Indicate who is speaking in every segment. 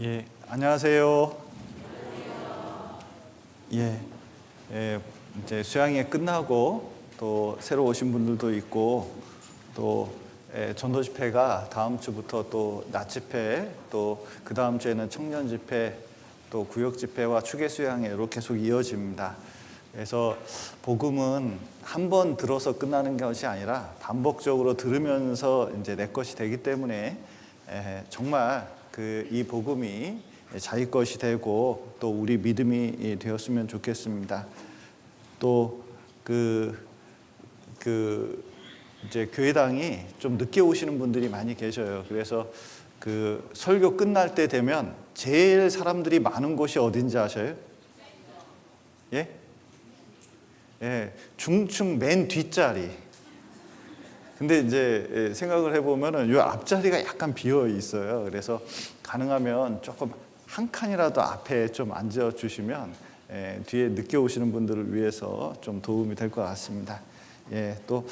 Speaker 1: 예, 안녕하세요. 이제 수양회 끝나고 또 새로 오신 분들도 있고 또 전도 집회가 다음 주부터 또 낮 집회, 또 그 다음 주에는 청년 집회, 또 구역 집회와 추계 수양회로 계속 이어집니다. 그래서 복음은 한 번 들어서 끝나는 것이 아니라 반복적으로 들으면서 이제 내 것이 되기 때문에 정말 이 복음이 자기 것이 되고 또 우리 믿음이 되었으면 좋겠습니다. 또 이제 교회당이 좀 늦게 오시는 분들이 많이 계셔요. 그래서 설교 끝날 때 되면 제일 사람들이 많은 곳이 어딘지 아셔요? 예? 예, 중층 맨 뒷자리. 근데 이제 생각을 해보면은 이 앞자리가 약간 비어 있어요. 그래서 가능하면 조금 한 칸이라도 앞에 좀 앉아 주시면 뒤에 늦게 오시는 분들을 위해서 좀 도움이 될 것 같습니다. 또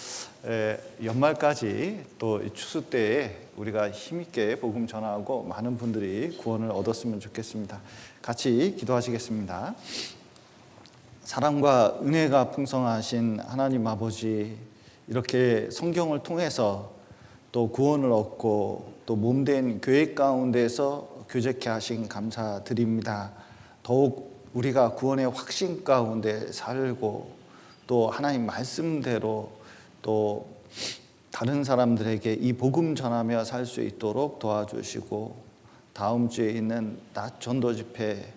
Speaker 1: 연말까지 또 추수 때에 우리가 힘있게 복음 전하고 많은 분들이 구원을 얻었으면 좋겠습니다. 같이 기도하시겠습니다. 사랑과 은혜가 풍성하신 하나님 아버지, 이렇게 성경을 통해서 또 구원을 얻고 또 몸된 교회 가운데서 교제케 하신 감사드립니다. 더욱 우리가 구원의 확신 가운데 살고 또 하나님 말씀대로 또 다른 사람들에게 이 복음 전하며 살 수 있도록 도와주시고, 다음 주에 있는 낮 전도 집회,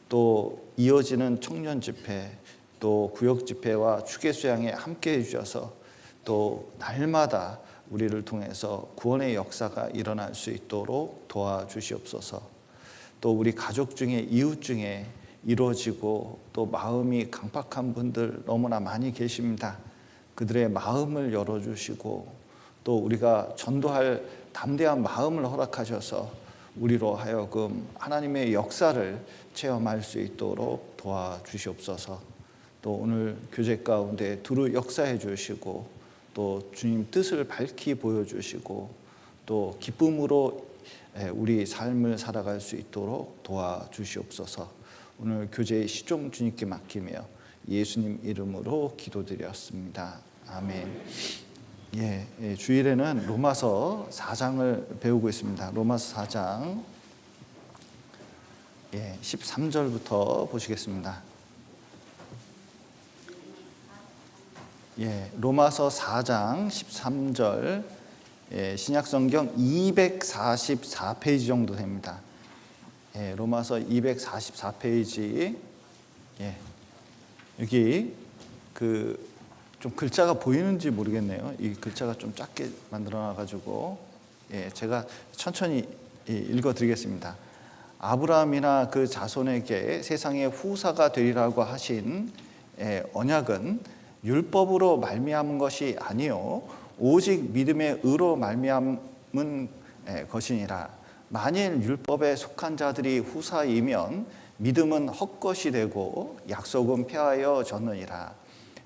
Speaker 1: 또 이어지는 청년 집회, 또 구역 집회와 추계 수양에 함께 해주셔서 또 날마다 우리를 통해서 구원의 역사가 일어날 수 있도록 도와주시옵소서. 또 우리 가족 중에, 이웃 중에 이루어지고 또 마음이 강팍한 분들 너무나 많이 계십니다. 그들의 마음을 열어주시고 또 우리가 전도할 담대한 마음을 허락하셔서 우리로 하여금 하나님의 역사를 체험할 수 있도록 도와주시옵소서. 또 오늘 교제 가운데 두루 역사해 주시고 또 주님 뜻을 밝히 보여주시고 또 기쁨으로 우리 삶을 살아갈 수 있도록 도와주시옵소서. 오늘 교제의 시종 주님께 맡기며 예수님 이름으로 기도드렸습니다. 아멘. 주일에는 로마서 4장을 배우고 있습니다. 로마서 4장 13절부터 보시겠습니다. 로마서 4장 13절, 신약성경 244페이지 정도 됩니다. 로마서 244페이지. 여기 좀 글자가 보이는지 모르겠네요. 이 글자가 좀 작게 만들어놔가지고 제가 천천히 읽어드리겠습니다. 아브라함이나 그 자손에게 세상의 후사가 되리라고 하신 언약은 율법으로 말미암은 것이 아니요 오직 믿음의 의로 말미암은 것이니라. 만일 율법에 속한 자들이 후사이면 믿음은 헛것이 되고 약속은 폐하여 졌느니라.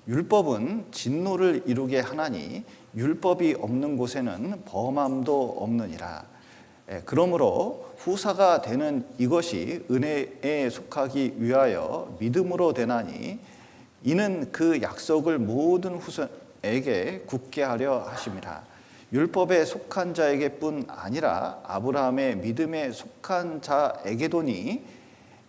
Speaker 1: 율법은 진노를 이루게 하나니 율법이 없는 곳에는 범함도 없느니라. 그러므로 후사가 되는 이것이 은혜에 속하기 위하여 믿음으로 되나니 이는 그 약속을 모든 후손에게 굳게 하려 하심이라. 율법에 속한 자에게뿐 아니라 아브라함의 믿음에 속한 자에게도니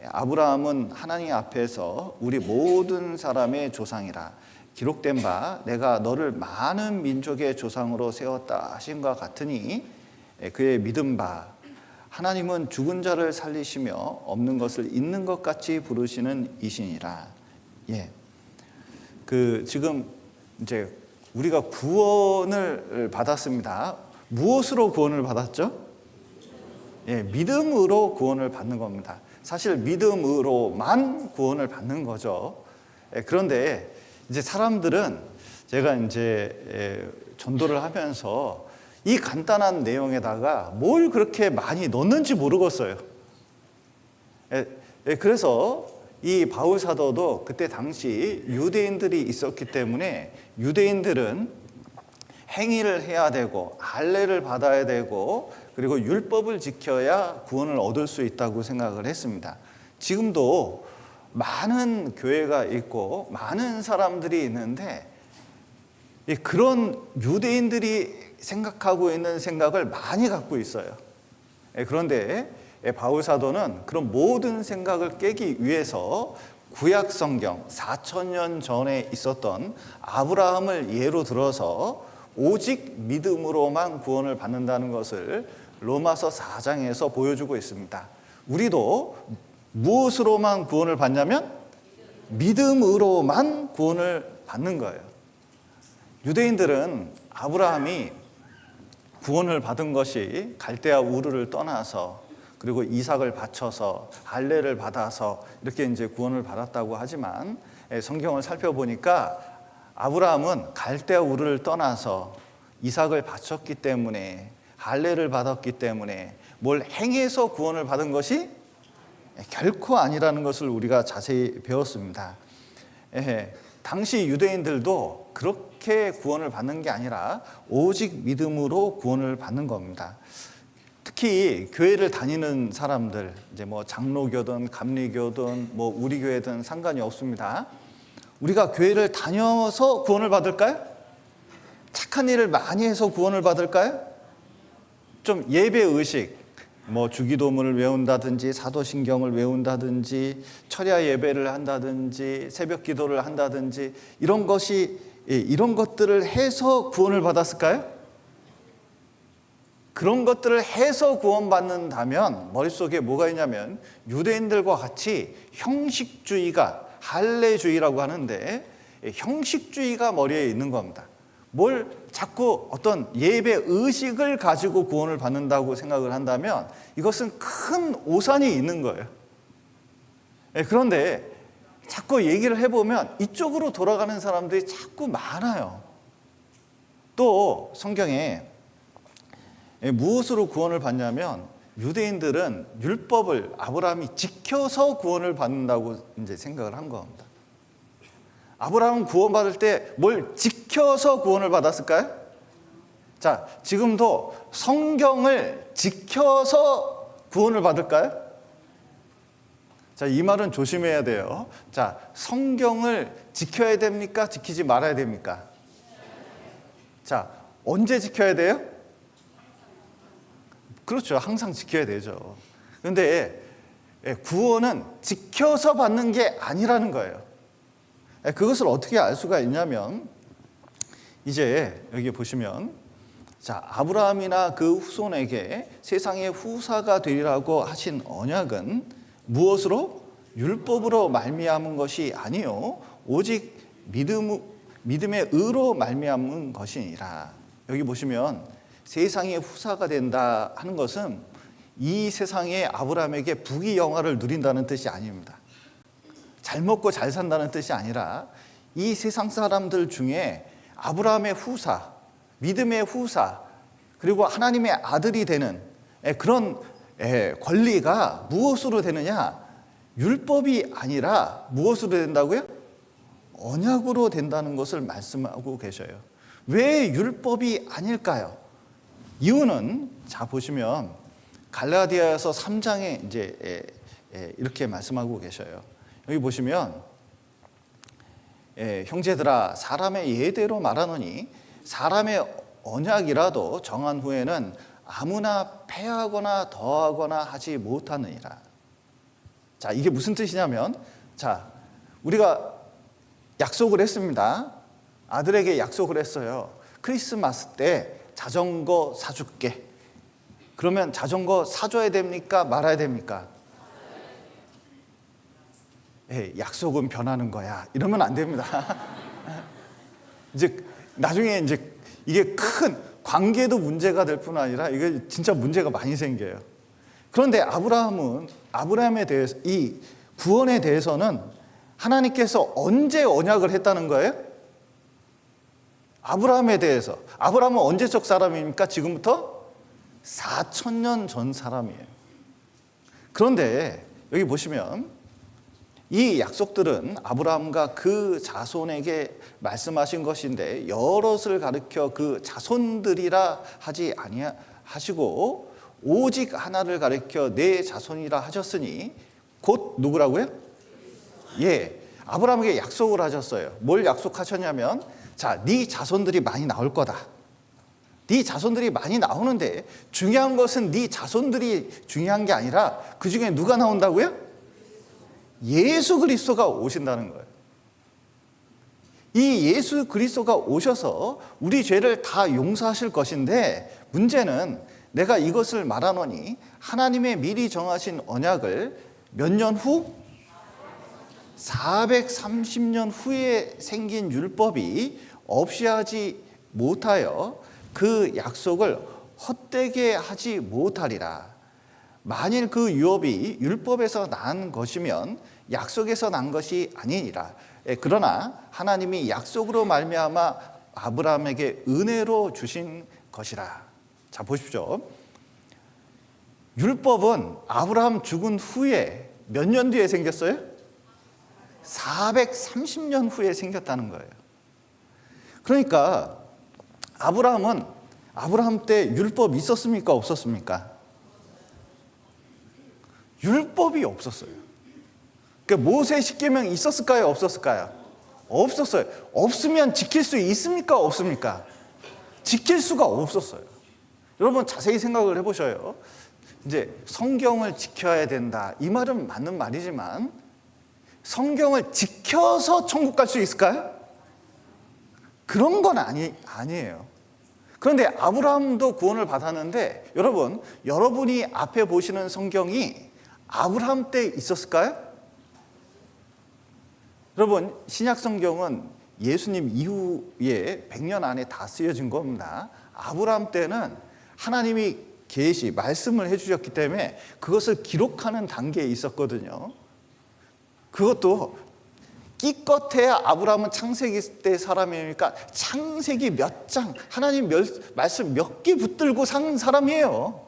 Speaker 1: 아브라함은 하나님 앞에서 우리 모든 사람의 조상이라. 기록된 바 내가 너를 많은 민족의 조상으로 세웠다 하신과 같으니 그의 믿은 바 하나님은 죽은 자를 살리시며 없는 것을 있는 것 같이 부르시는 이시니라. 지금 이제 우리가 구원을 받았습니다. 무엇으로 구원을 받았죠? 믿음으로 구원을 받는 겁니다. 사실 믿음으로만 구원을 받는 거죠. 그런데 이제 사람들은 제가 이제 전도를 하면서 이 간단한 내용에다가 뭘 그렇게 많이 넣는지 모르겠어요. 그래서 이 바울 사도도 그때 당시 유대인들이 있었기 때문에 유대인들은 행위를 해야 되고 할례를 받아야 되고 그리고 율법을 지켜야 구원을 얻을 수 있다고 생각을 했습니다. 지금도 많은 교회가 있고 많은 사람들이 있는데 그런 유대인들이 생각하고 있는 생각을 많이 갖고 있어요. 그런데 바울 사도는 그런 모든 생각을 깨기 위해서 구약 성경 4,000년 전에 있었던 아브라함을 예로 들어서 오직 믿음으로만 구원을 받는다는 것을 로마서 4장에서 보여주고 있습니다. 우리도 무엇으로만 구원을 받냐면 믿음으로만 구원을 받는 거예요. 유대인들은 아브라함이 구원을 받은 것이 갈대아 우르를 떠나서 그리고 이삭을 바쳐서 할례를 받아서 이렇게 이제 구원을 받았다고 하지만 성경을 살펴보니까 아브라함은 갈대아 우르를 떠나서 이삭을 바쳤기 때문에 할례를 받았기 때문에 뭘 행해서 구원을 받은 것이 결코 아니라는 것을 우리가 자세히 배웠습니다. 당시 유대인들도 그렇게 구원을 받는 게 아니라 오직 믿음으로 구원을 받는 겁니다. 특히 교회를 다니는 사람들, 이제 뭐 장로교든 감리교든 뭐 우리 교회든 상관이 없습니다. 우리가 교회를 다녀서 구원을 받을까요? 착한 일을 많이 해서 구원을 받을까요? 좀 예배 의식, 뭐 주기도문을 외운다든지 사도신경을 외운다든지 철야 예배를 한다든지 새벽 기도를 한다든지 이런 것들을 해서 구원을 받았을까요? 그런 것들을 해서 구원받는다면 머릿속에 뭐가 있냐면 유대인들과 같이 형식주의가 할례주의라고 하는데 형식주의가 머리에 있는 겁니다. 뭘 자꾸 어떤 예배 의식을 가지고 구원을 받는다고 생각을 한다면 이것은 큰 오산이 있는 거예요. 그런데 자꾸 얘기를 해보면 이쪽으로 돌아가는 사람들이 자꾸 많아요. 또 성경에 무엇으로 구원을 받냐면 유대인들은 율법을 아브라함이 지켜서 구원을 받는다고 이제 생각을 한 겁니다. 아브라함은 구원받을 때 뭘 지켜서 구원을 받았을까요? 자, 지금도 성경을 지켜서 구원을 받을까요? 자, 이 말은 조심해야 돼요. 자, 성경을 지켜야 됩니까? 지키지 말아야 됩니까? 자, 언제 지켜야 돼요? 그렇죠. 항상 지켜야 되죠. 그런데 구원은 지켜서 받는 게 아니라는 거예요. 그것을 어떻게 알 수가 있냐면 이제 여기 보시면 자, 아브라함이나 그 후손에게 세상의 후사가 되리라고 하신 언약은 무엇으로? 율법으로 말미암은 것이 아니요 오직 믿음의 의로 말미암은 것이니라. 여기 보시면 세상의 후사가 된다 하는 것은 이 세상에 아브라함에게 부귀영화를 누린다는 뜻이 아닙니다. 잘 먹고 잘 산다는 뜻이 아니라 이 세상 사람들 중에 아브라함의 후사, 믿음의 후사, 그리고 하나님의 아들이 되는 그런 권리가 무엇으로 되느냐? 율법이 아니라 무엇으로 된다고요? 언약으로 된다는 것을 말씀하고 계셔요. 왜 율법이 아닐까요? 이유는 자 보시면 갈라디아서 3장에 이제 이렇게 말씀하고 계셔요. 여기 보시면 형제들아 사람의 예대로 말하노니 사람의 언약이라도 정한 후에는 아무나 폐하거나 더하거나 하지 못하느니라. 자, 이게 무슨 뜻이냐면 자, 우리가 약속을 했습니다. 아들에게 약속을 했어요. 크리스마스 때 자전거 사줄게. 그러면 자전거 사줘야 됩니까? 말아야 됩니까? 약속은 변하는 거야. 이러면 안 됩니다. 이제 나중에 이제 이게 큰 관계도 문제가 될 뿐 아니라 이게 진짜 문제가 많이 생겨요. 그런데 아브라함에 대해서 이 구원에 대해서는 하나님께서 언제 언약을 했다는 거예요? 아브라함에 대해서. 아브라함은 언제적 사람입니까? 지금부터 4,000년 전 사람이에요. 그런데 여기 보시면 이 약속들은 아브라함과 그 자손에게 말씀하신 것인데 여럿을 가리켜 그 자손들이라 하지 아니하시고 오직 하나를 가리켜 내 자손이라 하셨으니 곧 누구라고요? 예, 아브라함에게 약속을 하셨어요. 뭘 약속하셨냐면, 자, 네 자손들이 많이 나올 거다. 네 자손들이 많이 나오는데 중요한 것은 네 자손들이 중요한 게 아니라 그 중에 누가 나온다고요? 예수 그리스도가 오신다는 거예요. 이 예수 그리스도가 오셔서 우리 죄를 다 용서하실 것인데, 문제는 내가 이것을 말하노니 하나님의 미리 정하신 언약을 몇 년 후? 430년 후에 생긴 율법이 없이 하지 못하여 그 약속을 헛되게 하지 못하리라. 만일 그 유업이 율법에서 난 것이면 약속에서 난 것이 아니니라. 그러나 하나님이 약속으로 말미암아 아브라함에게 은혜로 주신 것이라. 자, 보십시오. 율법은 아브라함 죽은 후에 몇 년 뒤에 생겼어요? 430년 후에 생겼다는 거예요. 그러니까 아브라함 때 율법 있었습니까? 없었습니까? 율법이 없었어요. 그러니까 모세 십계명이 있었을까요? 없었을까요? 없었어요. 없으면 지킬 수 있습니까? 없습니까? 지킬 수가 없었어요. 여러분 자세히 생각을 해보셔요. 이제 성경을 지켜야 된다, 이 말은 맞는 말이지만 성경을 지켜서 천국 갈 수 있을까요? 그런 건 아니에요. 그런데 아브라함도 구원을 받았는데, 여러분이 앞에 보시는 성경이 아브라함 때 있었을까요? 여러분, 신약 성경은 예수님 이후에 100년 안에 다 쓰여진 겁니다. 아브라함 때는 하나님이 말씀을 해주셨기 때문에 그것을 기록하는 단계에 있었거든요. 그것도 기껏해야 아브라함은 창세기 때 사람이니까 창세기 몇 장, 하나님 말씀 몇 개 붙들고 산 사람이에요.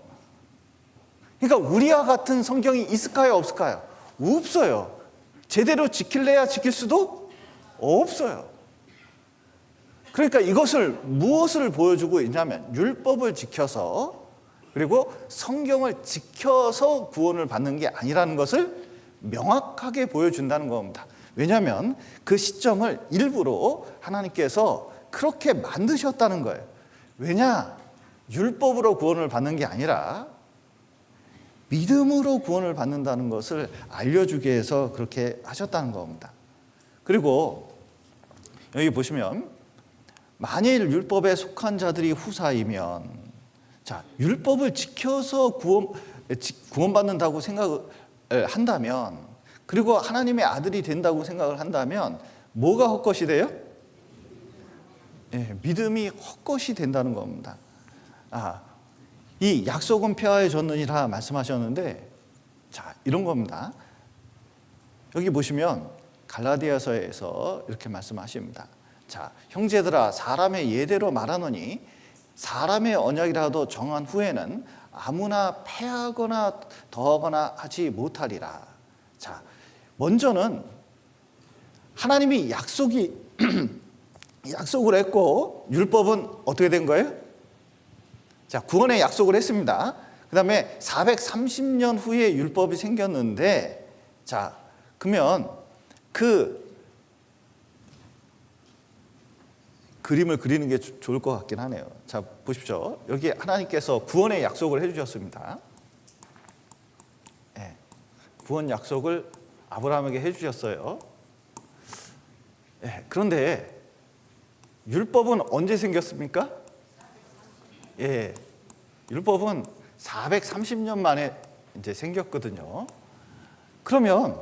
Speaker 1: 그러니까 우리와 같은 성경이 있을까요? 없을까요? 없어요. 제대로 지킬래야 지킬 수도 없어요. 그러니까 이것을 무엇을 보여주고 있냐면, 율법을 지켜서, 그리고 성경을 지켜서 구원을 받는 게 아니라는 것을 명확하게 보여준다는 겁니다. 왜냐하면 그 시점을 일부러 하나님께서 그렇게 만드셨다는 거예요. 왜냐? 율법으로 구원을 받는 게 아니라 믿음으로 구원을 받는다는 것을 알려주기 위해서 그렇게 하셨다는 겁니다. 그리고 여기 보시면, 만일 율법에 속한 자들이 후사이면, 자, 율법을 지켜서 구원받는다고 생각을 한다면, 그리고 하나님의 아들이 된다고 생각을 한다면 뭐가 헛것이 돼요? 믿음이 헛것이 된다는 겁니다. 이 약속은 폐하해졌느니라 말씀하셨는데, 자, 이런 겁니다. 여기 보시면 갈라디아서에서 이렇게 말씀하십니다. 자, 형제들아, 사람의 예대로 말하노니 사람의 언약이라도 정한 후에는 아무나 폐하거나 더하거나 하지 못하리라. 자, 먼저는 하나님이 약속을 했고, 율법은 어떻게 된 거예요? 자, 구원의 약속을 했습니다. 그 다음에 430년 후에 율법이 생겼는데, 자, 그러면 그 그림을 그리는 게 좋을 것 같긴 하네요. 자, 보십시오. 여기 하나님께서 구원의 약속을 해주셨습니다. 네, 구원 약속을 아브라함에게 해주셨어요. 네, 그런데 율법은 언제 생겼습니까? 예, 율법은 430년 만에 이제 생겼거든요. 그러면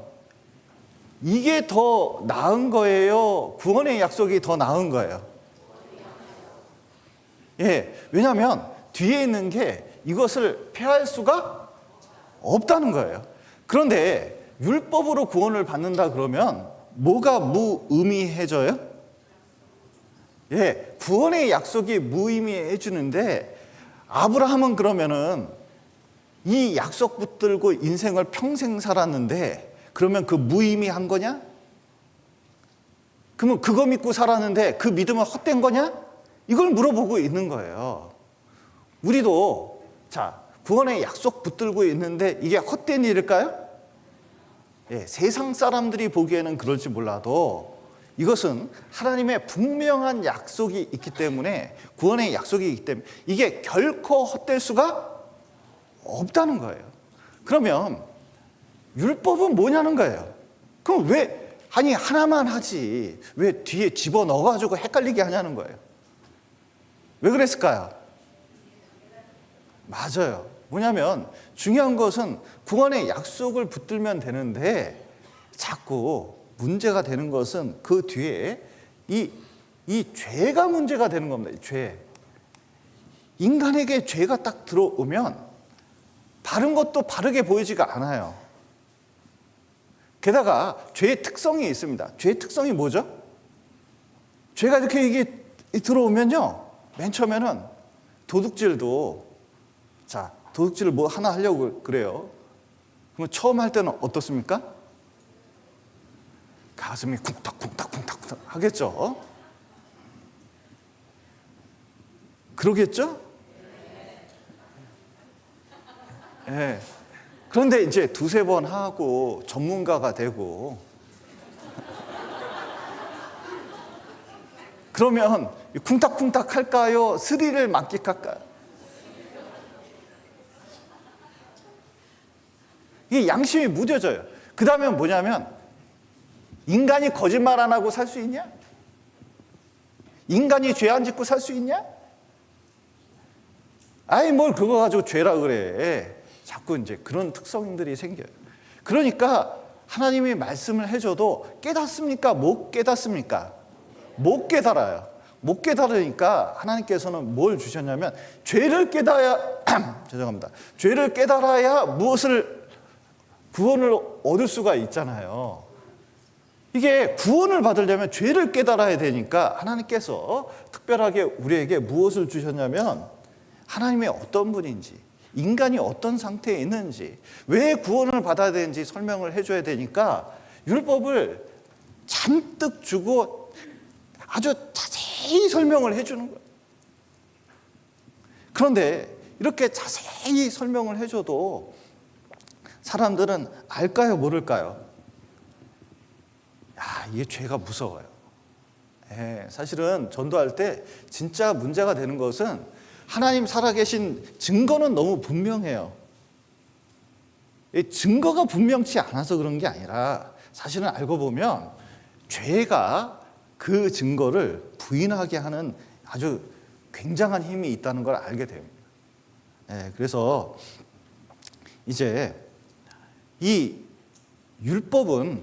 Speaker 1: 이게 더 나은 거예요? 구원의 약속이 더 나은 거예요? 예, 왜냐하면 뒤에 있는 게 이것을 폐할 수가 없다는 거예요. 그런데 율법으로 구원을 받는다 그러면 뭐가 무의미해져요? 예, 구원의 약속이 무의미해지는데, 아브라함은 그러면은 이 약속 붙들고 인생을 평생 살았는데, 그러면 그 무의미한 거냐? 그러면 그거 믿고 살았는데 그 믿음은 헛된 거냐? 이걸 물어보고 있는 거예요. 우리도, 자, 구원의 약속 붙들고 있는데 이게 헛된 일일까요? 예, 세상 사람들이 보기에는 그럴지 몰라도 이것은 하나님의 분명한 약속이 있기 때문에, 구원의 약속이 있기 때문에 이게 결코 헛될 수가 없다는 거예요. 그러면 율법은 뭐냐는 거예요. 그럼 왜 하나만 하지 왜 뒤에 집어넣어가지고 헷갈리게 하냐는 거예요. 왜 그랬을까요? 맞아요. 뭐냐면 중요한 것은 구원의 약속을 붙들면 되는데 자꾸 문제가 되는 것은 그 뒤에 이 죄가 문제가 되는 겁니다. 이 죄. 인간에게 죄가 딱 들어오면 바른 것도 바르게 보이지가 않아요. 게다가 죄의 특성이 있습니다. 죄의 특성이 뭐죠? 죄가 이렇게 이게 들어오면요, 맨 처음에는 도둑질도, 자, 도둑질을 뭐 하나 하려고 그래요. 그러면 처음 할 때는 어떻습니까? 가슴이 쿵탁쿵탁쿵탁 하겠죠. 그러겠죠? 네. 그런데 이제 두세 번 하고 전문가가 되고 그러면 쿵탁쿵탁 할까요? 스릴을 만끽할까요? 이게 양심이 무뎌져요. 그 다음에 뭐냐면, 인간이 거짓말 안 하고 살 수 있냐? 인간이 죄 안 짓고 살 수 있냐? 아이, 뭘 그거 가지고 죄라 그래. 자꾸 이제 그런 특성들이 생겨요. 그러니까 하나님이 말씀을 해줘도 깨닫습니까? 못 깨닫습니까? 못 깨달아요. 못 깨달으니까 하나님께서는 뭘 주셨냐면, 죄를 깨달아야 죄송합니다. 죄를 깨달아야 무엇을 구원을 얻을 수가 있잖아요. 이게 구원을 받으려면 죄를 깨달아야 되니까 하나님께서 특별하게 우리에게 무엇을 주셨냐면, 하나님의 어떤 분인지, 인간이 어떤 상태에 있는지, 왜 구원을 받아야 되는지 설명을 해줘야 되니까 율법을 잔뜩 주고 아주 자세히 설명을 해주는 거예요. 그런데 이렇게 자세히 설명을 해줘도 사람들은 알까요, 모를까요? 이게 죄가 무서워요. 사실은 전도할 때 진짜 문제가 되는 것은, 하나님 살아계신 증거는 너무 분명해요. 증거가 분명치 않아서 그런 게 아니라, 사실은 알고 보면 죄가 그 증거를 부인하게 하는 아주 굉장한 힘이 있다는 걸 알게 됩니다. 그래서 이제 이 율법이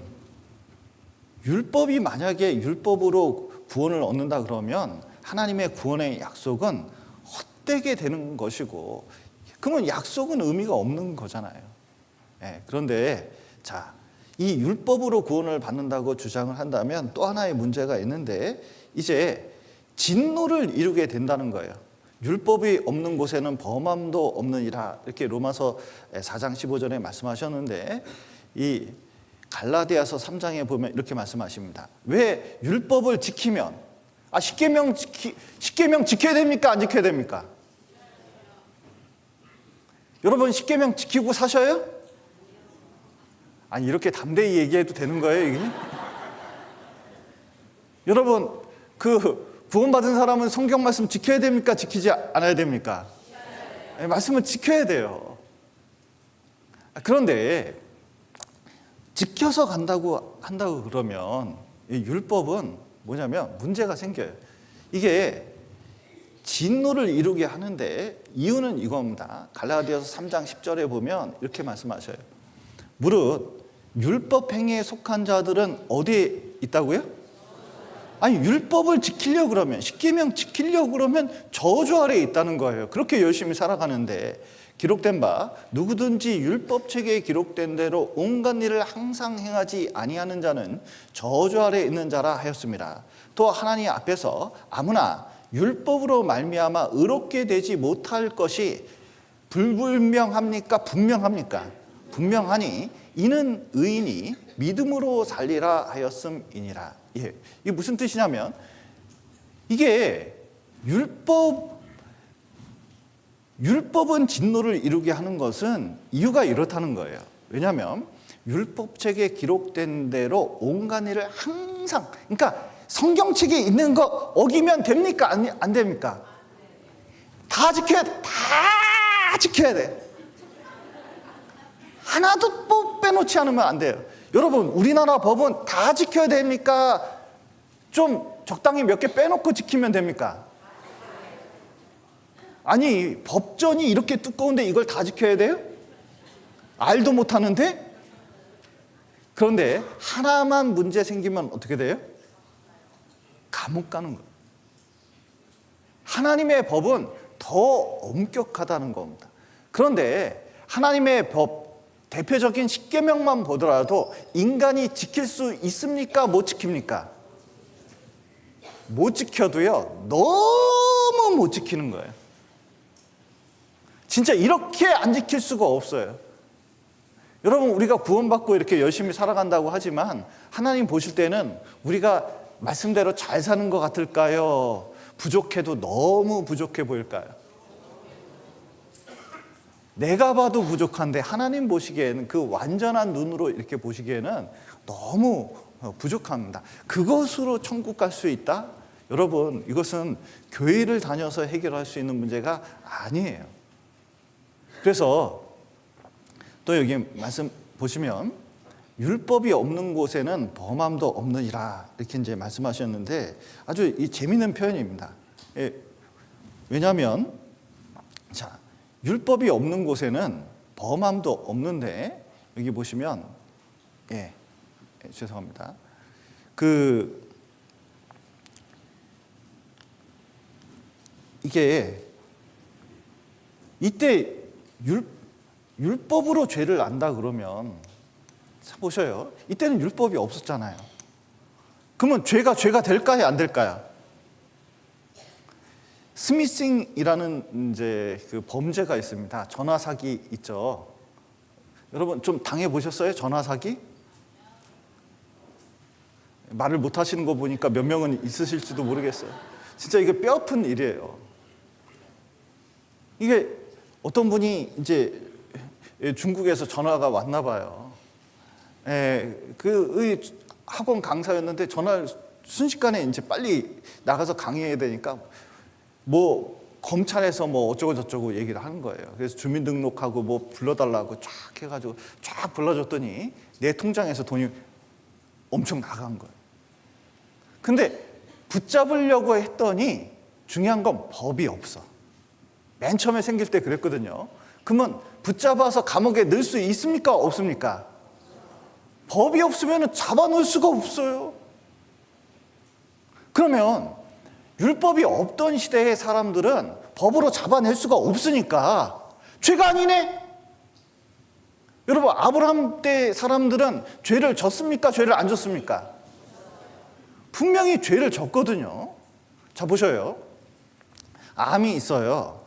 Speaker 1: 만약에 율법으로 구원을 얻는다 그러면 하나님의 구원의 약속은 헛되게 되는 것이고, 그러면 약속은 의미가 없는 거잖아요. 그런데 자, 이 율법으로 구원을 받는다고 주장을 한다면 또 하나의 문제가 있는데, 이제 진노를 이루게 된다는 거예요. 율법이 없는 곳에는 범함도 없느니라, 이렇게 로마서 4장 15절에 말씀하셨는데, 이 갈라디아서 3장에 보면 이렇게 말씀하십니다. 왜 율법을 지키면, 십계명 지켜야 됩니까? 안 지켜야 됩니까? 여러분, 십계명 지키고 사셔요? 아니, 이렇게 담대히 얘기해도 되는 거예요, 이게? 여러분, 구원받은 사람은 성경 말씀 지켜야 됩니까? 지키지 않아야 됩니까? 말씀을 지켜야 돼요. 그런데 지켜서 한다고 그러면 이 율법은 뭐냐면 문제가 생겨요. 이게 진노를 이루게 하는데 이유는 이겁니다. 갈라디아서 3장 10절에 보면 이렇게 말씀하셔요. 무릇 율법 행위에 속한 자들은 어디에 있다고요? 아니, 율법을 지키려고 그러면, 십계명 지키려고 그러면 저주 아래에 있다는 거예요. 그렇게 열심히 살아가는데, 기록된 바 누구든지 율법책에 기록된 대로 온갖 일을 항상 행하지 아니하는 자는 저주 아래에 있는 자라 하였습니다. 또 하나님 앞에서 아무나 율법으로 말미암아 의롭게 되지 못할 것이 불분명합니까? 분명합니까? 분명하니 이는 의인이 믿음으로 살리라 하였음이니라. 이게 무슨 뜻이냐면, 이게 율법 율법은 진노를 이루게 하는 것은 이유가 이렇다는 거예요. 왜냐하면 율법책에 기록된 대로 온갖 일을 항상, 그러니까 성경책에 있는 거 어기면 됩니까? 안 됩니까? 다 지켜야 돼. 다 지켜야 돼. 하나도 빼놓지 않으면 안 돼요. 여러분, 우리나라 법은 다 지켜야 됩니까? 좀 적당히 몇 개 빼놓고 지키면 됩니까? 아니, 법전이 이렇게 두꺼운데 이걸 다 지켜야 돼요? 알도 못하는데? 그런데 하나만 문제 생기면 어떻게 돼요? 감옥 가는 거예요. 하나님의 법은 더 엄격하다는 겁니다. 그런데 하나님의 법, 대표적인 십계명만 보더라도 인간이 지킬 수 있습니까? 못 지킵니까? 못 지켜도요, 너무 못 지키는 거예요. 진짜 이렇게 안 지킬 수가 없어요. 여러분, 우리가 구원받고 이렇게 열심히 살아간다고 하지만 하나님 보실 때는 우리가 말씀대로 잘 사는 것 같을까요? 부족해도 너무 부족해 보일까요? 내가 봐도 부족한데 하나님 보시기에는, 그 완전한 눈으로 이렇게 보시기에는 너무 부족합니다. 그것으로 천국 갈 수 있다? 여러분, 이것은 교회를 다녀서 해결할 수 있는 문제가 아니에요. 그래서 또 여기 말씀 보시면 율법이 없는 곳에는 범함도 없느니라, 이렇게 이제 말씀하셨는데 아주 이 재미있는 표현입니다. 왜냐하면 자, 율법이 없는 곳에는 범함도 없는데, 여기 보시면 죄송합니다. 이게 이때 율법으로 죄를 안다 그러면, 자 보셔요. 이때는 율법이 없었잖아요. 그러면 죄가 될까요, 안 될까요? 스미싱이라는 이제 그 범죄가 있습니다. 전화 사기 있죠. 여러분 좀 당해 보셨어요? 전화 사기? 말을 못 하시는 거 보니까 몇 명은 있으실지도 모르겠어요. 진짜 이게 뼈아픈 일이에요. 이게 어떤 분이 이제 중국에서 전화가 왔나 봐요. 그 학원 강사였는데 전화를 순식간에 이제 빨리 나가서 강의해야 되니까 뭐 검찰에서 뭐 어쩌고 저쩌고 얘기를 하는 거예요. 그래서 주민등록하고 뭐 불러달라고 쫙 해가지고 쫙 불러줬더니 내 통장에서 돈이 엄청 나간 거예요. 근데 붙잡으려고 했더니 중요한 건 법이 없어. 맨 처음에 생길 때 그랬거든요. 그러면 붙잡아서 감옥에 넣을 수 있습니까? 없습니까? 법이 없으면 잡아놓을 수가 없어요. 그러면 율법이 없던 시대의 사람들은 법으로 잡아낼 수가 없으니까 죄가 아니네? 여러분, 아브라함 때 사람들은 죄를 졌습니까? 죄를 안 졌습니까? 분명히 죄를 졌거든요. 자, 보셔요. 암이 있어요.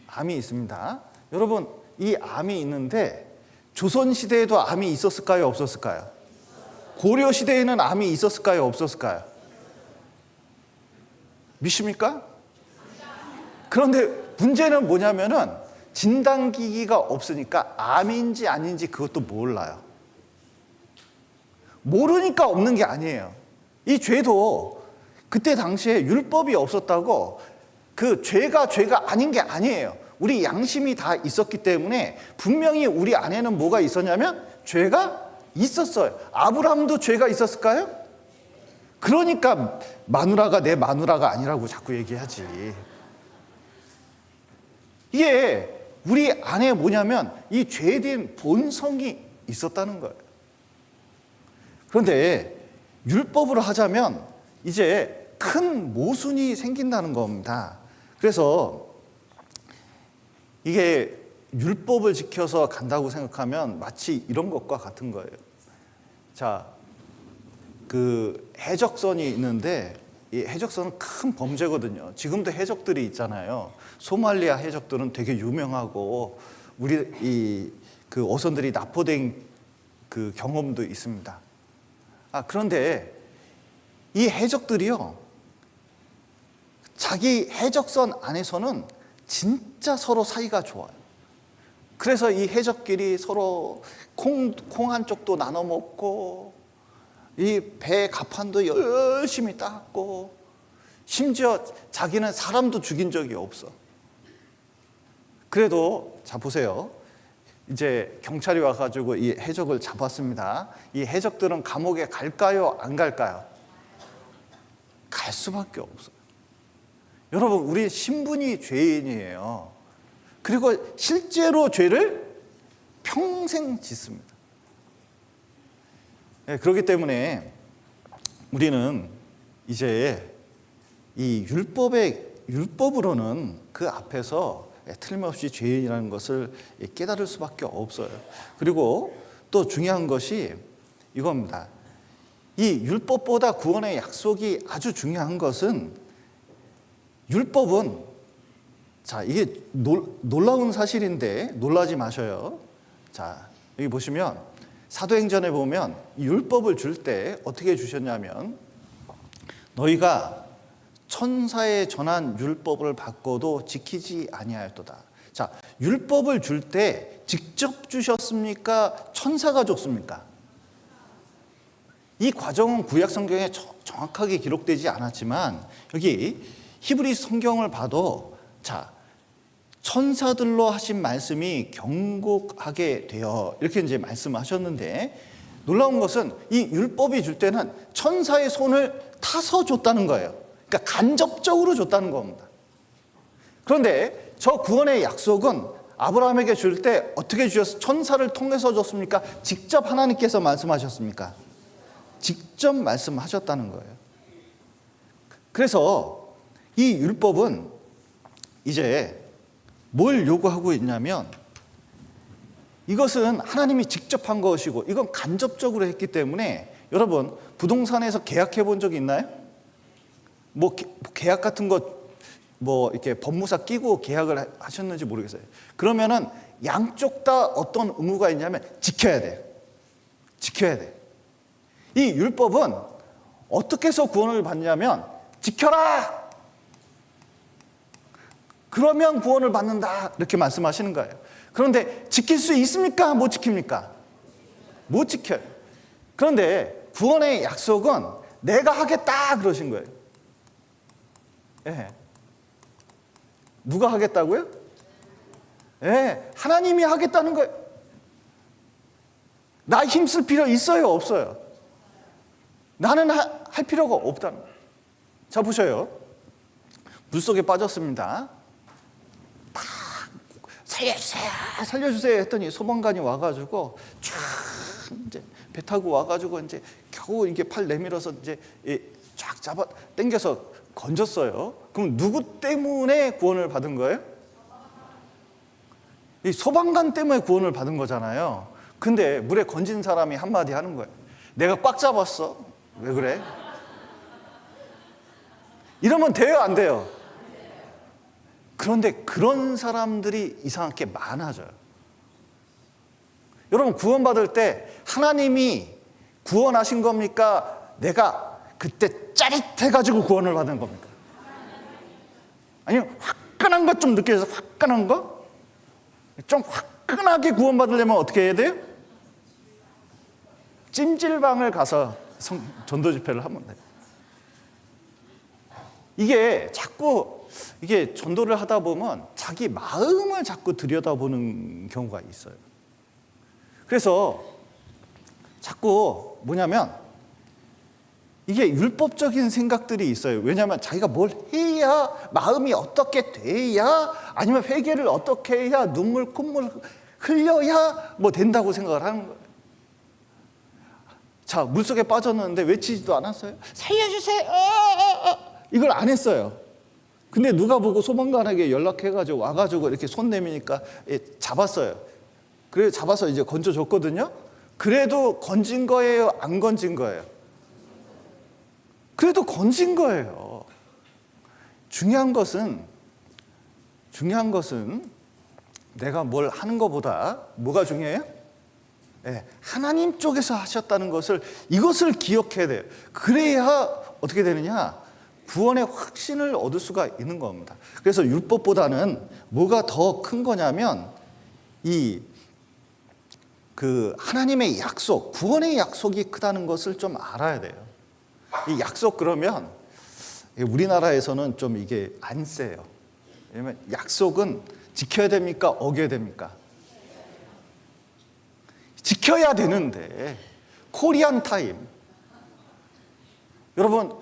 Speaker 1: 암이 있습니다. 여러분, 이 암이 있는데 조선시대에도 암이 있었을까요? 없었을까요? 고려시대에는 암이 있었을까요? 없었을까요? 믿습니까? 그런데 문제는 뭐냐면은 진단기기가 없으니까 암인지 아닌지 그것도 몰라요. 모르니까 없는 게 아니에요. 이 죄도 그때 당시에 율법이 없었다고 그 죄가 아닌 게 아니에요. 우리 양심이 다 있었기 때문에 분명히 우리 안에는 뭐가 있었냐면 죄가 있었어요. 아브라함도 죄가 있었을까요? 그러니까 마누라가 내 마누라가 아니라고 자꾸 얘기하지. 이게 우리 안에 뭐냐면 이 죄된 본성이 있었다는 거예요. 그런데 율법으로 하자면 이제 큰 모순이 생긴다는 겁니다. 그래서 이게 율법을 지켜서 간다고 생각하면 마치 이런 것과 같은 거예요. 자, 그 해적선이 있는데 이 해적선은 큰 범죄거든요. 지금도 해적들이 있잖아요. 소말리아 해적들은 되게 유명하고 우리 그 어선들이 납포된 그 경험도 있습니다. 그런데 이 해적들이요, 자기 해적선 안에서는 진짜 서로 사이가 좋아요. 그래서 이 해적끼리 서로 콩 한 쪽도 나눠 먹고 이 배 갑판도 열심히 닦고 심지어 자기는 사람도 죽인 적이 없어. 그래도 자 보세요. 이제 경찰이 와가지고 이 해적을 잡았습니다. 이 해적들은 감옥에 갈까요? 안 갈까요? 갈 수밖에 없어요. 여러분, 우리 신분이 죄인이에요. 그리고 실제로 죄를 평생 짓습니다. 네, 그렇기 때문에 우리는 이제 이 율법으로는 그 앞에서 틀림없이 죄인이라는 것을 깨달을 수밖에 없어요. 그리고 또 중요한 것이 이겁니다. 이 율법보다 구원의 약속이 아주 중요한 것은, 율법은, 자, 이게 놀라운 사실인데 놀라지 마셔요. 자, 여기 보시면 사도행전에 보면 율법을 줄 때 어떻게 주셨냐면, 너희가 천사에 전한 율법을 받고도 지키지 아니하였도다. 자, 율법을 줄 때 직접 주셨습니까? 천사가 줬습니까? 이 과정은 구약 성경에 정확하게 기록되지 않았지만, 여기 히브리 성경을 봐도, 자, 천사들로 하신 말씀이 경고하게 되어, 이렇게 이제 말씀하셨는데, 놀라운 것은 이 율법이 줄 때는 천사의 손을 타서 줬다는 거예요. 그러니까 간접적으로 줬다는 겁니다. 그런데 저 구원의 약속은 아브라함에게 줄 때 어떻게 주셨어요? 천사를 통해서 줬습니까? 직접 하나님께서 말씀하셨습니까? 직접 말씀하셨다는 거예요. 그래서 이 율법은 이제 뭘 요구하고 있냐면, 이것은 하나님이 직접 한 것이고 이건 간접적으로 했기 때문에, 여러분 부동산에서 계약해 본 적 있나요? 뭐 계약 같은 거 뭐 이렇게 법무사 끼고 계약을 하셨는지 모르겠어요. 그러면은 양쪽 다 어떤 의무가 있냐면 지켜야 돼. 지켜야 돼. 이 율법은 어떻게 해서 구원을 받냐면, 지켜라! 그러면 구원을 받는다. 이렇게 말씀하시는 거예요. 그런데 지킬 수 있습니까? 못 지킵니까? 못 지켜요. 그런데 구원의 약속은 내가 하겠다 그러신 거예요. 예. 누가 하겠다고요? 예, 하나님이 하겠다는 거예요. 나 힘쓸 필요 있어요? 없어요? 나는 할 필요가 없다는 거예요. 자, 보셔요. 물속에 빠졌습니다. 막 살려주세요, 살려주세요 했더니 소방관이 와가지고 쫙 이제 배 타고 와가지고 이제 겨우 이게 팔 내밀어서 이제 쫙 잡아 당겨서 건졌어요. 그럼 누구 때문에 구원을 받은 거예요? 이 소방관 때문에 구원을 받은 거잖아요. 근데 물에 건진 사람이 한마디 하는 거예요. 내가 꽉 잡았어. 왜 그래? 이러면 돼요, 안 돼요? 그런데 그런 사람들이 이상하게 많아져요. 여러분, 구원받을 때 하나님이 구원하신 겁니까? 내가 그때 짜릿해가지고 구원을 받은 겁니까? 아니면 화끈한 것 좀 느껴져서 화끈한 거? 좀 화끈하게 구원받으려면 어떻게 해야 돼요? 찜질방을 가서 전도 집회를 하면 돼요. 이게 자꾸 이게 전도를 하다 보면 자기 마음을 자꾸 들여다보는 경우가 있어요. 그래서 자꾸 뭐냐면 이게 율법적인 생각들이 있어요. 왜냐하면 자기가 뭘 해야, 마음이 어떻게 돼야, 아니면 회개를 어떻게 해야, 눈물 콧물 흘려야 뭐 된다고 생각을 하는 거예요. 자, 물속에 빠졌는데 외치지도 않았어요. 살려주세요. 이걸 안 했어요. 근데 누가 보고 소방관에게 연락해가지고 와가지고 이렇게 손 내미니까 잡았어요. 그래서 잡아서 이제 건져줬거든요. 그래도 건진 거예요? 안 건진 거예요? 그래도 건진 거예요. 중요한 것은 내가 뭘 하는 것보다 뭐가 중요해요? 네, 하나님 쪽에서 하셨다는 것을, 이것을 기억해야 돼요. 그래야 어떻게 되느냐? 구원의 확신을 얻을 수가 있는 겁니다. 그래서 율법보다는 뭐가 더 큰 거냐면 그 하나님의 약속, 구원의 약속이 크다는 것을 좀 알아야 돼요. 이 약속 그러면 우리나라에서는 좀 이게 안 세요. 왜냐면 약속은 지켜야 됩니까? 어겨야 됩니까? 지켜야 되는데 코리안 타임. 여러분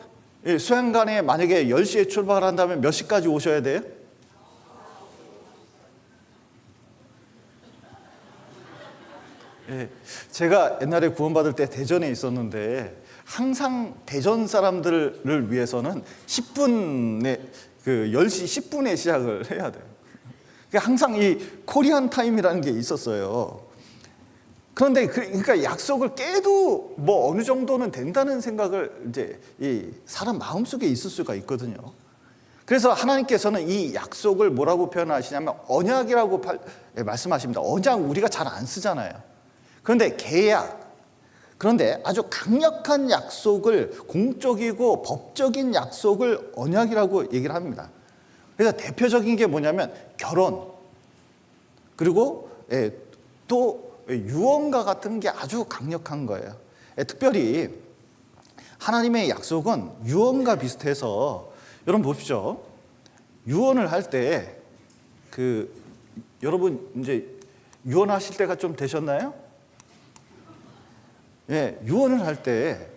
Speaker 1: 수양관에 만약에 10시에 출발한다면 몇 시까지 오셔야 돼요? 제가 옛날에 구원받을 때 대전에 있었는데 항상 대전 사람들을 위해서는 10분에 10시 10분에 시작을 해야 돼요. 항상 이 코리안 타임이라는 게 있었어요. 그런데 그러니까 약속을 깨도 뭐 어느 정도는 된다는 생각을 이제 이 사람 마음속에 있을 수가 있거든요. 그래서 하나님께서는 이 약속을 뭐라고 표현하시냐면 언약이라고 말씀하십니다. 언약 우리가 잘 안 쓰잖아요. 그런데 계약, 그런데 아주 강력한 약속을, 공적이고 법적인 약속을 언약이라고 얘기를 합니다. 그래서 대표적인 게 뭐냐면 결혼, 그리고 또 유언과 같은 게 아주 강력한 거예요. 특별히 하나님의 약속은 유언과 비슷해서 여러분 보십시오. 유언을 할 때 여러분 이제 유언하실 때가 좀 되셨나요? 유언을 할 때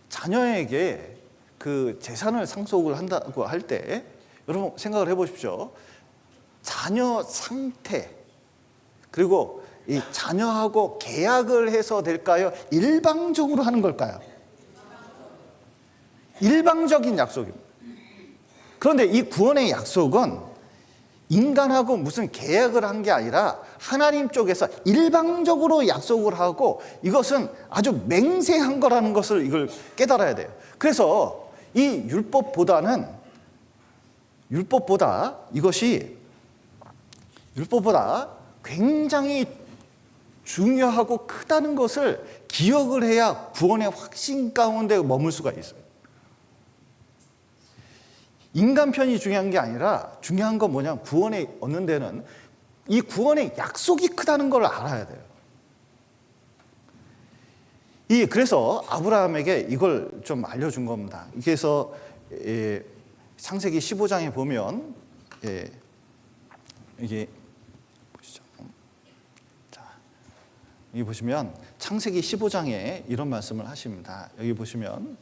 Speaker 1: 자녀에게 그 재산을 상속을 한다고 할 때 여러분 생각을 해보십시오. 자녀 상태 그리고 이 자녀하고 계약을 해서 될까요? 일방적으로 하는 걸까요? 일방적인 약속입니다. 그런데 이 구원의 약속은 인간하고 무슨 계약을 한 게 아니라 하나님 쪽에서 일방적으로 약속을 하고 이것은 아주 맹세한 거라는 것을 이걸 깨달아야 돼요. 그래서 이 율법보다 굉장히 중요하고 크다는 것을 기억을 해야 구원의 확신 가운데 머물 수가 있어요. 인간 편이 중요한 게 아니라 중요한 건 뭐냐면 구원에 얻는 데는 이 구원의 약속이 크다는 걸 알아야 돼요. 그래서 아브라함에게 이걸 좀 알려준 겁니다. 그래서 창세기 15장에 보면 이게 보시죠. 자, 여기 보시면 창세기 15장에 이런 말씀을 하십니다. 여기 보시면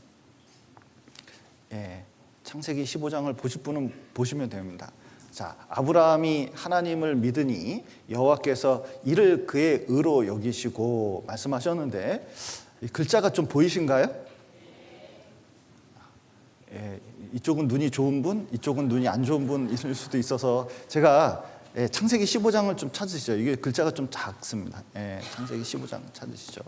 Speaker 1: 창세기 15장을 보실 분은 보시면 됩니다. 자, 아브라함이 하나님을 믿으니 여호와께서 이를 그의 의로 여기시고 말씀하셨는데 이 글자가 좀 보이신가요? 이쪽은 눈이 좋은 분, 이쪽은 눈이 안 좋은 분일 수도 있어서 제가 창세기 15장을 좀 찾으시죠. 이게 글자가 좀 작습니다. 창세기 15장 찾으시죠.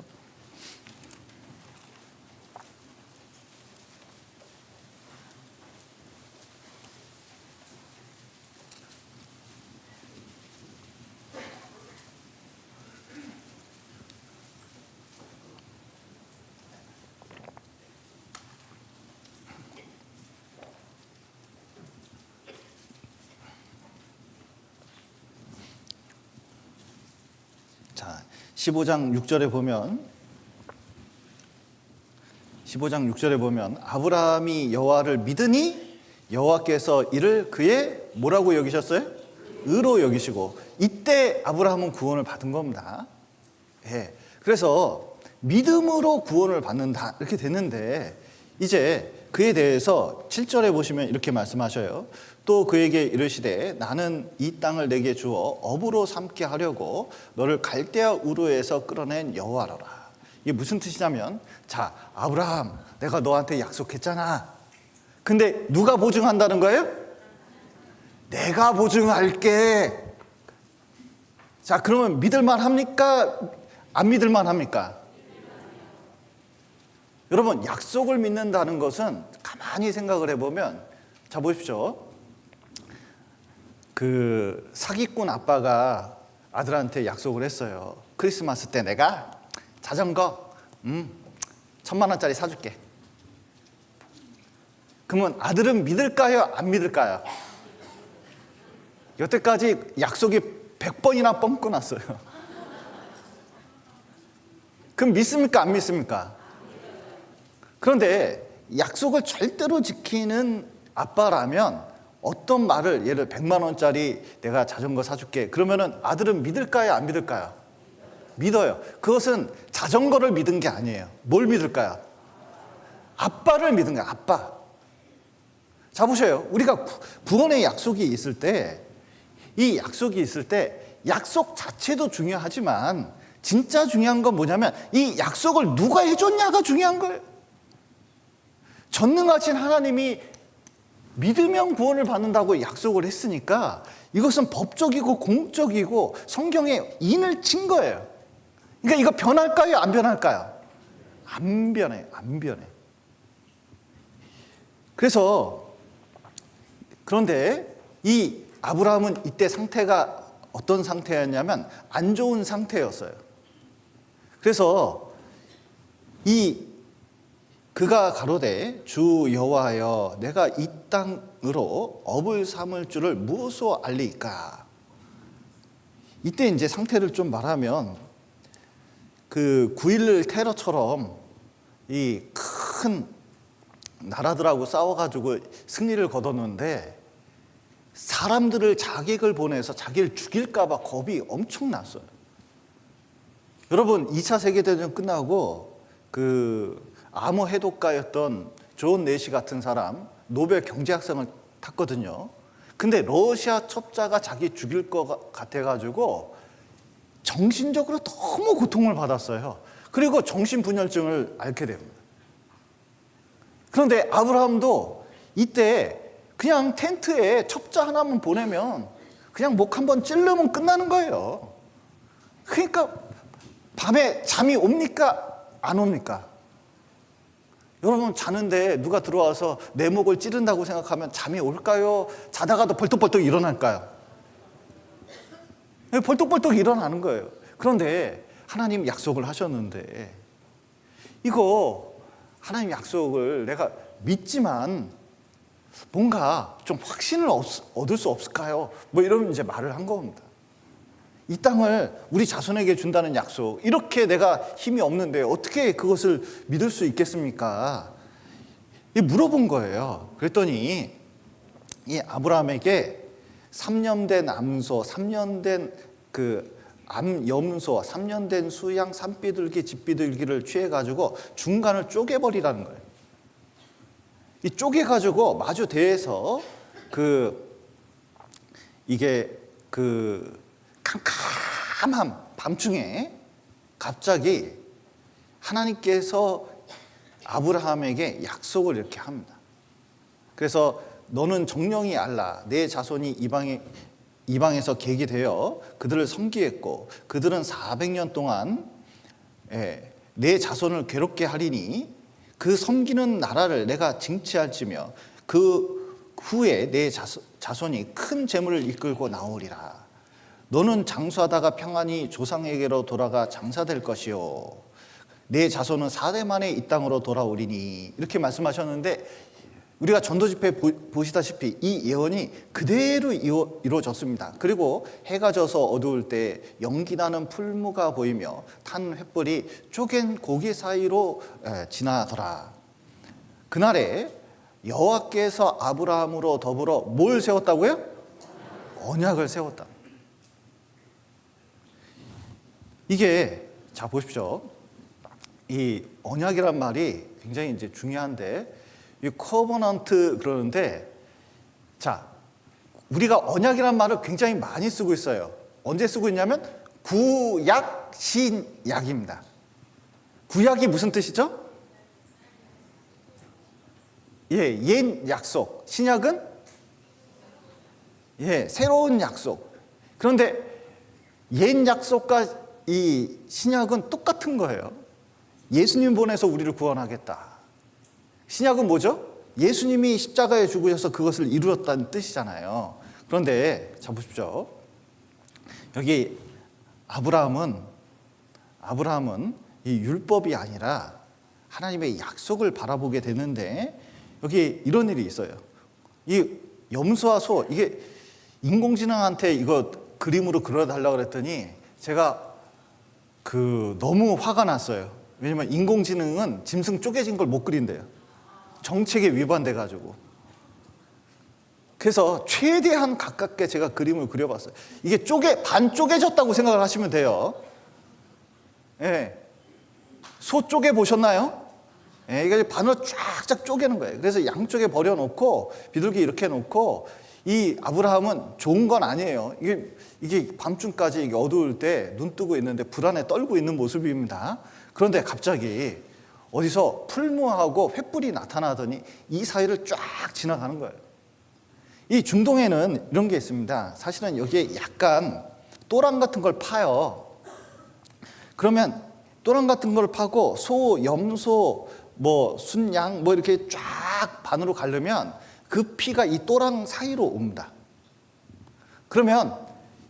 Speaker 1: 자, 15장 6절에 보면 아브라함이 여호와를 믿으니 여호와께서 이를 그의 뭐라고 여기셨어요? 의로 여기시고 이때 아브라함은 구원을 받은 겁니다. 그래서 믿음으로 구원을 받는다 이렇게 됐는데 이제 그에 대해서 7절에 보시면 이렇게 말씀하셔요. 또 그에게 이르시되 나는 이 땅을 내게 주어 업으로 삼게 하려고 너를 갈대아 우르에서 끌어낸 여호와로라. 이게 무슨 뜻이냐면 자 아브라함 내가 너한테 약속했잖아. 근데 누가 보증한다는 거예요? 내가 보증할게. 자 그러면 믿을만 합니까? 안 믿을만 합니까? 여러분 약속을 믿는다는 것은 가만히 생각을 해보면 자 보십시오. 그 사기꾼 아빠가 아들한테 약속을 했어요. 크리스마스 때 내가 자전거 1,000만 원짜리 사줄게. 그러면 아들은 믿을까요? 안 믿을까요? 여태까지 약속이 100번이나 뻥 끊었어요. 그럼 믿습니까? 안 믿습니까? 그런데 약속을 절대로 지키는 아빠라면 어떤 말을, 예를 100만 원짜리 내가 자전거 사줄게, 그러면은 아들은 믿을까요? 안 믿을까요? 믿어요. 그것은 자전거를 믿은 게 아니에요. 뭘 믿을까요? 아빠를 믿은 거예요. 아빠. 자, 보세요. 우리가 구원의 약속이 있을 때, 이 약속이 있을 때 약속 자체도 중요하지만 진짜 중요한 건 뭐냐면 이 약속을 누가 해줬냐가 중요한 거예요. 전능하신 하나님이 믿으면 구원을 받는다고 약속을 했으니까 이것은 법적이고 공적이고 성경에 인을 친 거예요. 그러니까 이거 변할까요? 안 변할까요? 안 변해. 안 변해. 그런데 이 아브라함은 이때 상태가 어떤 상태였냐면 안 좋은 상태였어요. 그래서 그가 가로되 주 여호와여 내가 이 땅으로 업을 삼을 줄을 무엇으로 알리까? 이때 이제 상태를 좀 말하면 그 9.11 테러처럼 이 큰 나라들하고 싸워가지고 승리를 거뒀는데 사람들을 자객을 보내서 자기를 죽일까 봐 겁이 엄청 났어요. 여러분 2차 세계대전 끝나고 그 암호 해독가였던 존 내시 같은 사람 노벨 경제학상을 탔거든요. 근데 러시아 첩자가 자기 죽일 것 같아가지고 정신적으로 너무 고통을 받았어요. 그리고 정신분열증을 앓게 됩니다. 그런데 아브라함도 이때 그냥 텐트에 첩자 하나만 보내면 그냥 목 한번 찌르면 끝나는 거예요. 그러니까 밤에 잠이 옵니까? 안 옵니까? 여러분 자는데 누가 들어와서 내 목을 찌른다고 생각하면 잠이 올까요? 자다가도 벌떡벌떡 일어날까요? 벌떡벌떡 일어나는 거예요. 그런데 하나님 약속을 하셨는데 이거 하나님 약속을 내가 믿지만 뭔가 좀 확신을 얻을 수 없을까요? 뭐 이런 이제 말을 한 겁니다. 이 땅을 우리 자손에게 준다는 약속, 이렇게 내가 힘이 없는데 어떻게 그것을 믿을 수 있겠습니까? 물어본 거예요. 그랬더니 이 아브라함에게 3년 된 암소, 3년 된 그 암염소, 3년 된 수양, 산비둘기, 집비둘기를 취해가지고 중간을 쪼개버리라는 거예요. 이 쪼개가지고 마주 대해서 이게 캄캄한 밤중에 갑자기 하나님께서 아브라함에게 약속을 이렇게 합니다. 그래서 너는 정령이 알라, 내 자손이 이방에서 객이 되어 그들을 섬기했고 그들은 400년 동안 내 자손을 괴롭게 하리니 그 섬기는 나라를 내가 징치할지며 그 후에 내 자손이 큰 재물을 이끌고 나오리라. 너는 장수하다가 평안히 조상에게로 돌아가 장사될 것이요 내 자손은 4대 만에 이 땅으로 돌아오리니, 이렇게 말씀하셨는데 우리가 전도집회 보시다시피 이 예언이 그대로 이루어졌습니다. 그리고 해가 져서 어두울 때 연기나는 풀무가 보이며 탄 횃불이 쪼갠 고기 사이로 지나더라. 그날에 여호와께서 아브라함으로 더불어 뭘 세웠다고요? 언약을 세웠다. 이게 자 보십시오. 이 언약이란 말이 굉장히 이제 중요한데, 이 커버넌트 그러는데, 자 우리가 언약이란 말을 굉장히 많이 쓰고 있어요. 언제 쓰고 있냐면 구약, 신약입니다. 구약이 무슨 뜻이죠? 옛 약속. 신약은 새로운 약속. 그런데 옛 약속과 이 신약은 똑같은 거예요. 예수님 보내서 우리를 구원하겠다. 신약은 뭐죠? 예수님이 십자가에 죽으셔서 그것을 이루었다는 뜻이잖아요. 그런데 자 보십시오. 여기 아브라함은 이 율법이 아니라 하나님의 약속을 바라보게 되는데, 여기 이런 일이 있어요. 이 염소와 소, 이게 인공지능한테 이거 그림으로 그려달라고 그랬더니 제가 너무 화가 났어요. 왜냐면 인공지능은 짐승 쪼개진 걸 못 그린대요. 정책에 위반돼가지고. 그래서 최대한 가깝게 제가 그림을 그려봤어요. 이게 반 쪼개졌다고 생각을 하시면 돼요. 예. 소 쪼개 보셨나요? 예, 이게 반으로 쫙쫙 쪼개는 거예요. 그래서 양쪽에 버려놓고 비둘기 이렇게 놓고 이 아브라함은 좋은 건 아니에요. 이게 밤중까지 이게 어두울 때 눈 뜨고 있는데 불안에 떨고 있는 모습입니다. 그런데 갑자기 어디서 풀무하고 횃불이 나타나더니 이 사이를 쫙 지나가는 거예요. 이 중동에는 이런 게 있습니다. 사실은 여기에 약간 또랑 같은 걸 파요. 그러면 또랑 같은 걸 파고 소, 염소, 순, 양 이렇게 쫙 반으로 가르면 그 피가 이 또랑 사이로 옵니다. 그러면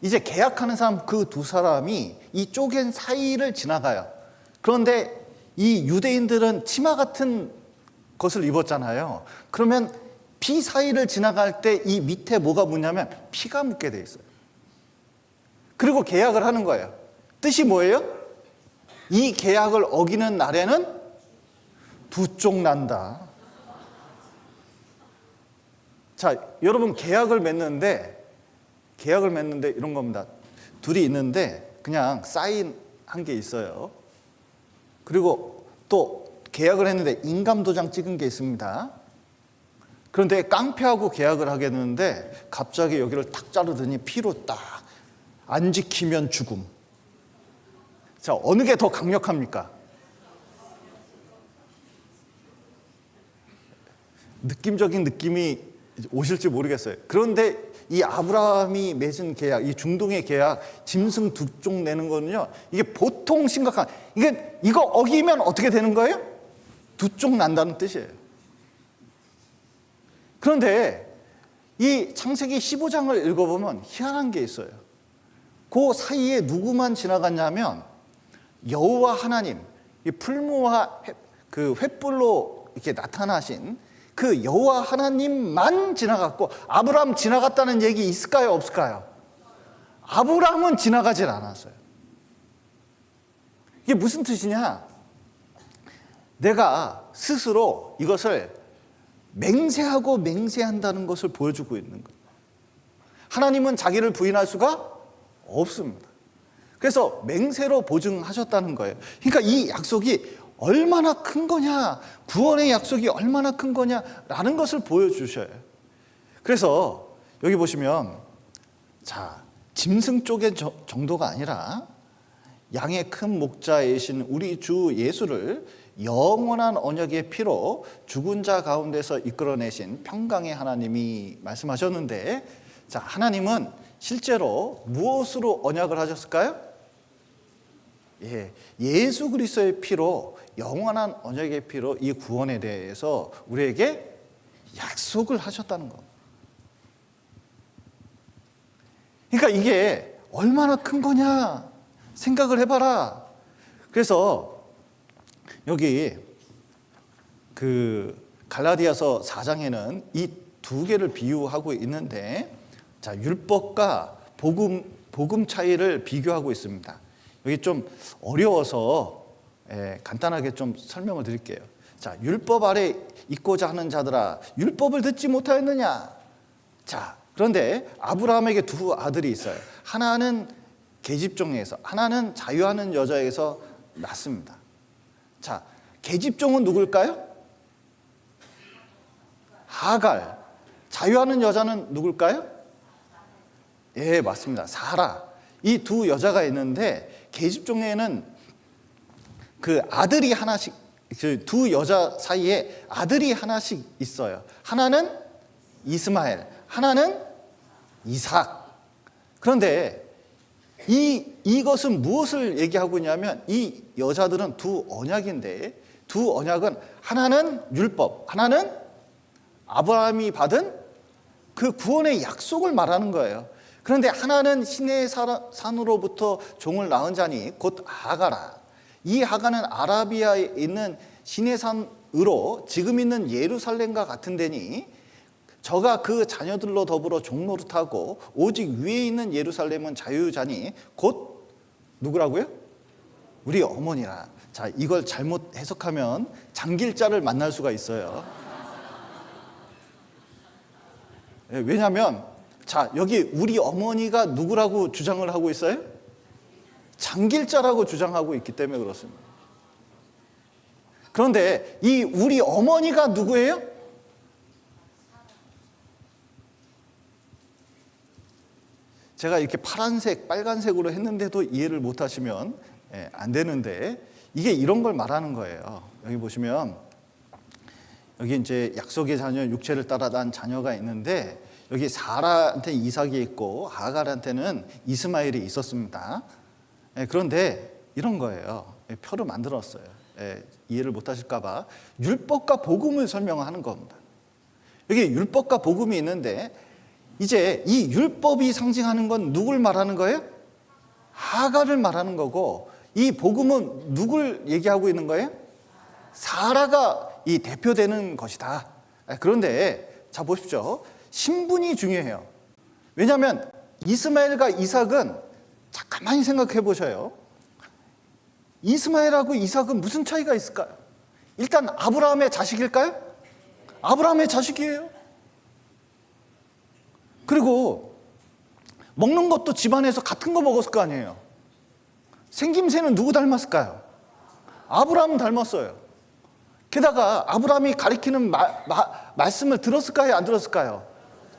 Speaker 1: 이제 계약하는 사람 그 두 사람이 이 쪼갠 사이를 지나가요. 그런데 이 유대인들은 치마 같은 것을 입었잖아요. 그러면 피 사이를 지나갈 때 이 밑에 뭐가 묻냐면 피가 묻게 돼 있어요. 그리고 계약을 하는 거예요. 뜻이 뭐예요? 이 계약을 어기는 날에는 두 쪽 난다. 자, 여러분 계약을 맺는데 이런 겁니다. 둘이 있는데 그냥 사인한 게 있어요. 그리고 또 계약을 했는데 인감도장 찍은 게 있습니다. 그런데 깡패하고 계약을 하겠는데 갑자기 여기를 탁 자르더니 피로 딱 안 지키면 죽음. 자, 어느 게 더 강력합니까? 느낌적인 느낌이 오실지 모르겠어요. 그런데 이 아브라함이 맺은 계약, 이 중동의 계약, 짐승 두 쪽 내는 거는요, 이게 보통 심각한, 이거 어기면 어떻게 되는 거예요? 두 쪽 난다는 뜻이에요. 그런데 이 창세기 15장을 읽어보면 희한한 게 있어요. 그 사이에 누구만 지나갔냐면 여호와 하나님, 이 풀무와 그 횃불로 이렇게 나타나신 그 여호와 하나님만 지나갔고, 아브라함 지나갔다는 얘기 있을까요, 없을까요? 아브라함은 지나가질 않았어요. 이게 무슨 뜻이냐? 내가 스스로 이것을 맹세하고 맹세한다는 것을 보여주고 있는 거예요. 하나님은 자기를 부인할 수가 없습니다. 그래서 맹세로 보증하셨다는 거예요. 그러니까 이 약속이 얼마나 큰 거냐, 구원의 약속이 얼마나 큰 거냐라는 것을 보여주셔요. 그래서 여기 보시면, 자, 짐승 쪽의 정도가 아니라 양의 큰 목자이신 우리 주 예수를 영원한 언약의 피로 죽은 자 가운데서 이끌어내신 평강의 하나님이 말씀하셨는데, 자, 하나님은 실제로 무엇으로 언약을 하셨을까요? 예수 그리스도의 피로, 영원한 언약의 피로 이 구원에 대해서 우리에게 약속을 하셨다는 것. 그러니까 이게 얼마나 큰 거냐 생각을 해봐라. 그래서 여기 갈라디아서 4장에는 이 두 개를 비유하고 있는데, 자, 율법과 복음 차이를 비교하고 있습니다. 여기 좀 어려워서 간단하게 좀 설명을 드릴게요. 자, 율법 아래 있고자 하는 자들아, 율법을 듣지 못하였느냐? 자, 그런데 아브라함에게 두 아들이 있어요. 하나는 계집종에서, 하나는 자유하는 여자에게서 낳습니다. 자, 계집종은 누굴까요? 하갈. 자유하는 여자는 누굴까요? 예, 맞습니다. 사라. 이 두 여자가 있는데, 계집종에는 그 아들이 하나씩, 그 두 여자 사이에 아들이 하나씩 있어요. 하나는 이스마엘, 하나는 이삭. 그런데 이것은 무엇을 얘기하고 있냐면, 이 여자들은 두 언약인데, 두 언약은 하나는 율법, 하나는 아브라함이 받은 그 구원의 약속을 말하는 거예요. 그런데 하나는 신의 산으로부터 종을 낳은 자니 곧 하가라. 이 하가는 아라비아에 있는 신의 산으로 으로 지금 있는 예루살렘과 같은 데니 저가 그 자녀들로 더불어 종노릇하고 오직 위에 있는 예루살렘은 자유자니 곧 누구라고요? 우리 어머니라. 자, 이걸 잘못 해석하면 장길자를 만날 수가 있어요. 왜냐하면 자, 여기 우리 어머니가 누구라고 주장을 하고 있어요? 장길자라고 주장하고 있기 때문에 그렇습니다. 그런데 이 우리 어머니가 누구예요? 제가 이렇게 파란색, 빨간색으로 했는데도 이해를 못 하시면 안 되는데 이게 이런 걸 말하는 거예요. 여기 보시면 여기 이제 약속의 자녀, 육체를 따라 난 자녀가 있는데 여기 사라한테 이삭이 있고 하갈한테는 이스마엘이 있었습니다. 그런데 이런 거예요. 표를 만들었어요. 이해를 못 하실까 봐 율법과 복음을 설명하는 겁니다. 여기 율법과 복음이 있는데 이제 이 율법이 상징하는 건 누굴 말하는 거예요? 하갈을 말하는 거고 이 복음은 누굴 얘기하고 있는 거예요? 사라가 이 대표되는 것이다. 그런데 자 보십시오. 신분이 중요해요. 왜냐하면 이스마엘과 이삭은 자 가만히 생각해 보셔요. 이스마엘하고 이삭은 무슨 차이가 있을까요? 일단 아브라함의 자식일까요? 아브라함의 자식이에요. 그리고 먹는 것도 집안에서 같은 거 먹었을 거 아니에요. 생김새는 누구 닮았을까요? 아브라함 닮았어요. 게다가 아브라함이 가리키는 말씀을 들었을까요? 안 들었을까요?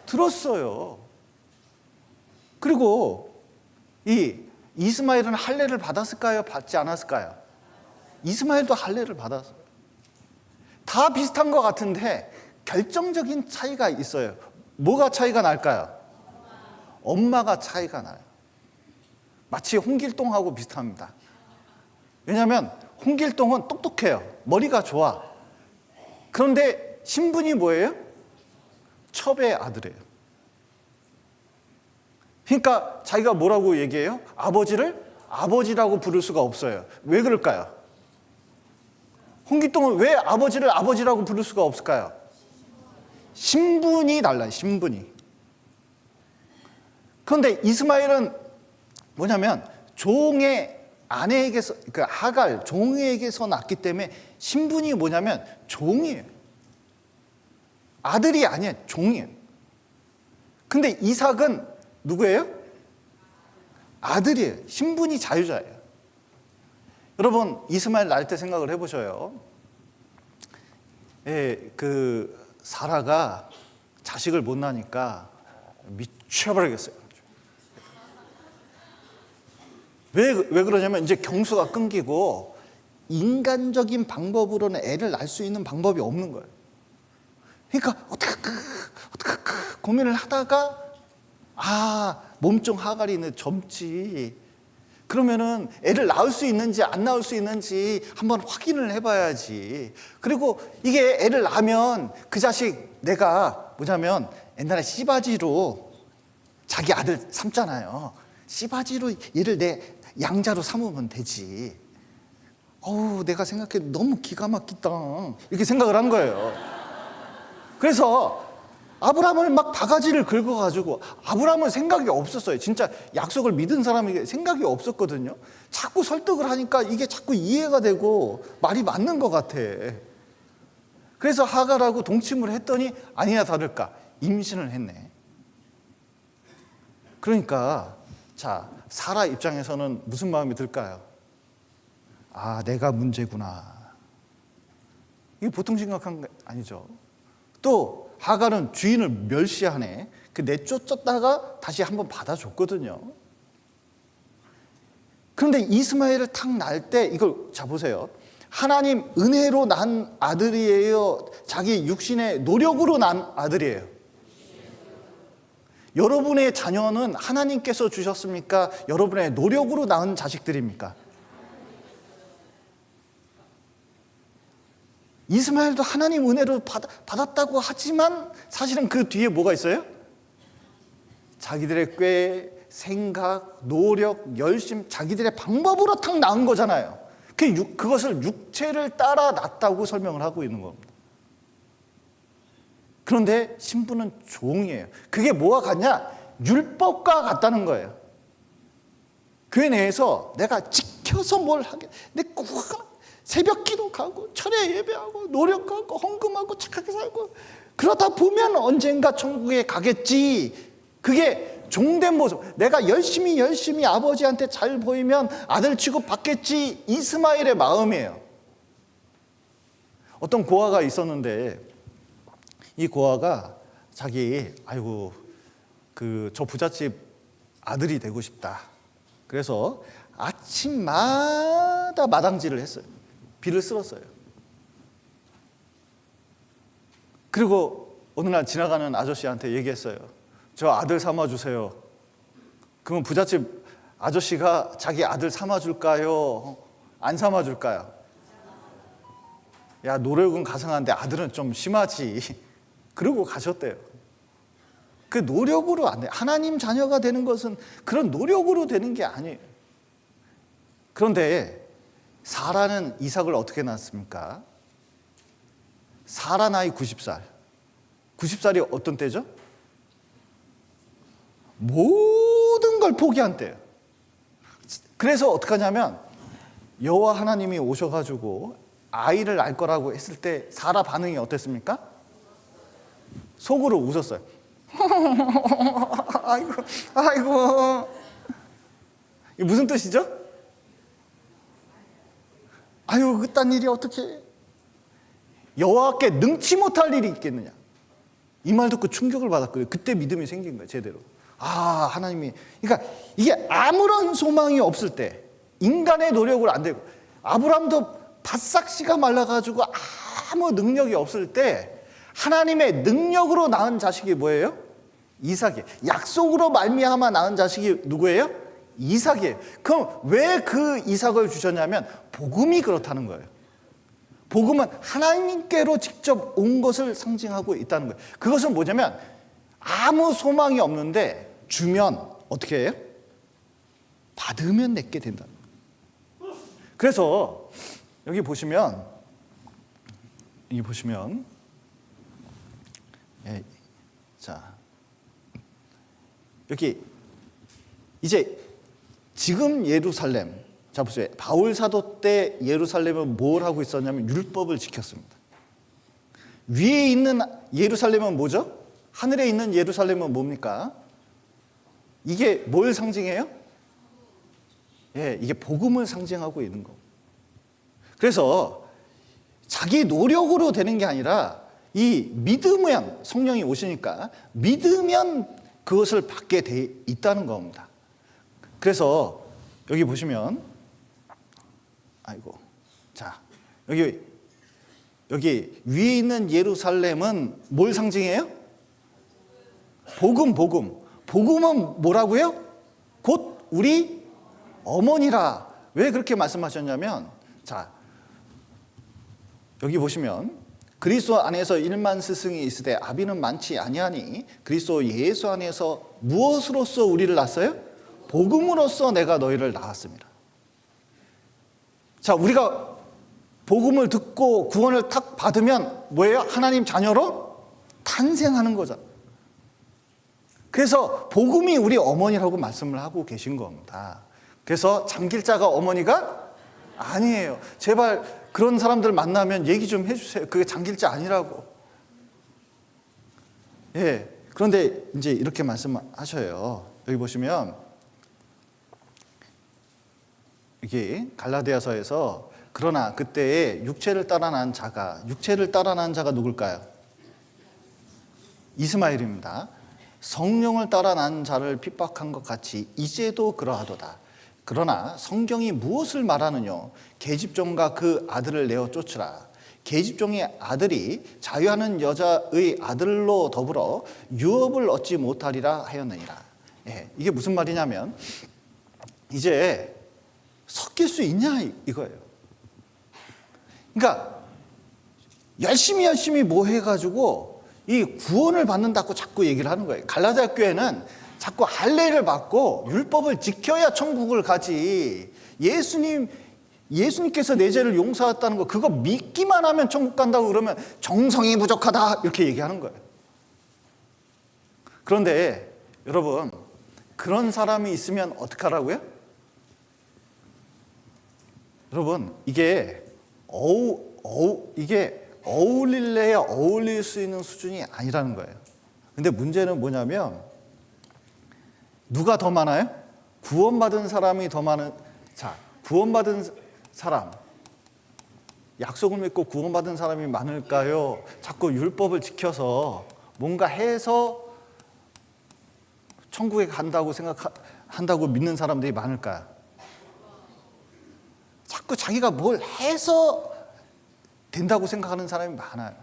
Speaker 1: 들었어요. 그리고 이 이스마엘은 할례를 받았을까요? 받지 않았을까요? 이스마엘도 할례를 받았어요. 다 비슷한 것 같은데 결정적인 차이가 있어요. 뭐가 차이가 날까요? 엄마가 차이가 나요. 마치 홍길동하고 비슷합니다. 왜냐하면 홍길동은 똑똑해요. 머리가 좋아. 그런데 신분이 뭐예요? 첩의 아들이에요. 그러니까 자기가 뭐라고 얘기해요? 아버지를 아버지라고 부를 수가 없어요. 왜 그럴까요? 홍길동은 왜 아버지를 아버지라고 부를 수가 없을까요? 신분이 달라요. 신분이. 그런데 이스마엘은 뭐냐면 종의 아내에게서, 그러니까 하갈 종에게서 낳기 때문에 신분이 뭐냐면 종이에요. 아들이 아니에요. 종이에요. 근데 이삭은 누구예요? 아들이에요. 신분이 자유자예요. 여러분 이스마엘 낳을 때 생각을 해보셔요. 그 사라가 자식을 못 낳으니까 미쳐버리겠어요. 왜 그러냐면 이제 경수가 끊기고 인간적인 방법으로는 애를 낳을 수 있는 방법이 없는 거예요. 그러니까 어떻게 고민을 하다가 몸종 하갈이는 젊지. 그러면은 애를 낳을 수 있는지 안 낳을 수 있는지 한번 확인을 해봐야지. 그리고 이게 애를 낳으면 그 자식 내가 뭐냐면 옛날에 씨바지로 자기 아들 삼잖아요. 씨바지로 얘를 내 양자로 삼으면 되지. 내가 생각해 너무 기가 막히다. 이렇게 생각을 한 거예요. 그래서 아브라함을 막 바가지를 긁어가지고 아브라함은 생각이 없었어요. 진짜 약속을 믿은 사람에게 생각이 없었거든요. 자꾸 설득을 하니까 이게 자꾸 이해가 되고 말이 맞는 것 같아. 그래서 하갈하고 동침을 했더니 아니나 다를까 임신을 했네. 그러니까 자 사라 입장에서는 무슨 마음이 들까요? 내가 문제구나. 이게 보통 심각한 게 아니죠. 또 하갈은 주인을 멸시하네. 내쫓았다가 다시 한번 받아줬거든요. 그런데 이스마엘을 탁 낳을 때 이걸 자 보세요. 하나님 은혜로 난 아들이에요? 자기 육신의 노력으로 난 아들이에요? 여러분의 자녀는 하나님께서 주셨습니까? 여러분의 노력으로 낳은 자식들입니까? 이스마엘도 하나님 은혜로 받았다고 하지만 사실은 그 뒤에 뭐가 있어요? 자기들의 꾀, 생각, 노력, 열심, 자기들의 방법으로 탁 낳은 거잖아요. 그것을 육체를 따라 났다고 설명을 하고 있는 겁니다. 그런데 신부는 종이에요. 그게 뭐와 같냐? 율법과 같다는 거예요. 교회 내에서 내가 지켜서 뭘 하게, 내 새벽 기도 가고 철야 예배하고 노력하고 헌금하고 착하게 살고 그러다 보면 언젠가 천국에 가겠지. 그게 종된 모습. 내가 열심히 아버지한테 잘 보이면 아들 취급 받겠지. 이스마엘의 마음이에요. 어떤 고아가 있었는데 이 고아가 자기 저 부잣집 아들이 되고 싶다. 그래서 아침마다 마당질을 했어요. 비를 쓸었어요. 그리고 어느 날 지나가는 아저씨한테 얘기했어요. 저 아들 삼아주세요. 그러면 부잣집 아저씨가 자기 아들 삼아줄까요? 안 삼아줄까요? 야, 노력은 가상한데 아들은 좀 심하지. 그러고 가셨대요. 그 노력으로 안 돼. 하나님 자녀가 되는 것은 그런 노력으로 되는 게 아니에요. 그런데 사라는 이삭을 어떻게 낳았습니까? 사라 나이 90살. 90살이 어떤 때죠? 모든 걸 포기한 때예요. 그래서 어떻게 하냐면 여호와 하나님이 오셔가지고 아이를 낳을 거라고 했을 때 사라 반응이 어땠습니까? 속으로 웃었어요. 아이고. 이게 무슨 뜻이죠? 아유, 그딴 일이 어떻게 여호와께 능치 못할 일이 있겠느냐. 이 말 듣고 충격을 받았거든요. 그때 믿음이 생긴 거예요, 제대로. 아, 하나님이. 그러니까 이게 아무런 소망이 없을 때, 인간의 노력을 안 되고, 아브라함도 바싹 씨가 말라가지고 아무 능력이 없을 때 하나님의 능력으로 낳은 자식이 뭐예요? 이삭이에요. 약속으로 말미암아 낳은 자식이 누구예요? 이삭이에요. 그럼 왜 그 이삭을 주셨냐면 복음이 그렇다는 거예요. 복음은 하나님께로 직접 온 것을 상징하고 있다는 거예요. 그것은 뭐냐면 아무 소망이 없는데 주면 어떻게 해요? 받으면 내게 된다. 그래서 여기 보시면 자, 여기 이제 지금 예루살렘, 자 보세요. 바울 사도 때 예루살렘은 뭘 하고 있었냐면 율법을 지켰습니다. 위에 있는 예루살렘은 뭐죠? 하늘에 있는 예루살렘은 뭡니까? 이게 뭘 상징해요? 예, 이게 복음을 상징하고 있는 거. 그래서 자기 노력으로 되는 게 아니라 이 믿으면, 성령이 오시니까 믿으면 그것을 받게 돼 있다는 겁니다. 그래서 여기 보시면 자, 여기 위에 있는 예루살렘은 뭘 상징해요? 복음. 복음은 뭐라고요? 곧 우리 어머니라. 왜 그렇게 말씀하셨냐면, 자, 여기 보시면 그리스도 안에서 1만 스승이 있으되 아비는 많지 아니하니 그리스도 예수 안에서 무엇으로써 우리를 낳았어요? 복음으로써 내가 너희를 낳았습니다. 자, 우리가 복음을 듣고 구원을 탁 받으면 뭐예요? 하나님 자녀로 탄생하는 거죠. 그래서 복음이 우리 어머니라고 말씀을 하고 계신 겁니다. 그래서 잠길 자가 어머니가 아니에요. 제발 그런 사람들 만나면 얘기 좀 해주세요. 그게 잠길 자 아니라고. 예. 그런데 이제 이렇게 말씀하셔요. 여기 보시면 여기 갈라디아서에서 그러나 그때에 육체를 따라 난 자가 누굴까요? 이스마엘입니다. 성령을 따라 난 자를 핍박한 것 같이 이제도 그러하도다. 그러나 성경이 무엇을 말하느냐? 계집종과 그 아들을 내어 쫓으라. 계집종의 아들이 자유하는 여자의 아들로 더불어 유업을 얻지 못하리라 하였느니라. 예, 이게 무슨 말이냐면 이제 섞일 수 있냐 이거예요. 그러니까 열심히 뭐 해가지고 이 구원을 받는다고 자꾸 얘기를 하는 거예요. 갈라디아 교회는 자꾸 할례를 받고 율법을 지켜야 천국을 가지. 예수님 예수님께서 내 죄를 용서했다는 거, 그거 믿기만 하면 천국 간다고 그러면 정성이 부족하다 이렇게 얘기하는 거예요. 그런데 여러분, 그런 사람이 있으면 어떡하라고요? 여러분, 이게 어울릴래야 어울릴 수 있는 수준이 아니라는 거예요. 근데 문제는 뭐냐면, 누가 더 많아요? 구원받은 사람이 더 많은. 자, 구원받은 사람, 약속을 믿고 구원받은 사람이 많을까요? 자꾸 율법을 지켜서 뭔가 해서 천국에 간다고 생각한다고 믿는 사람들이 많을까요? 자꾸 자기가 뭘 해서 된다고 생각하는 사람이 많아요.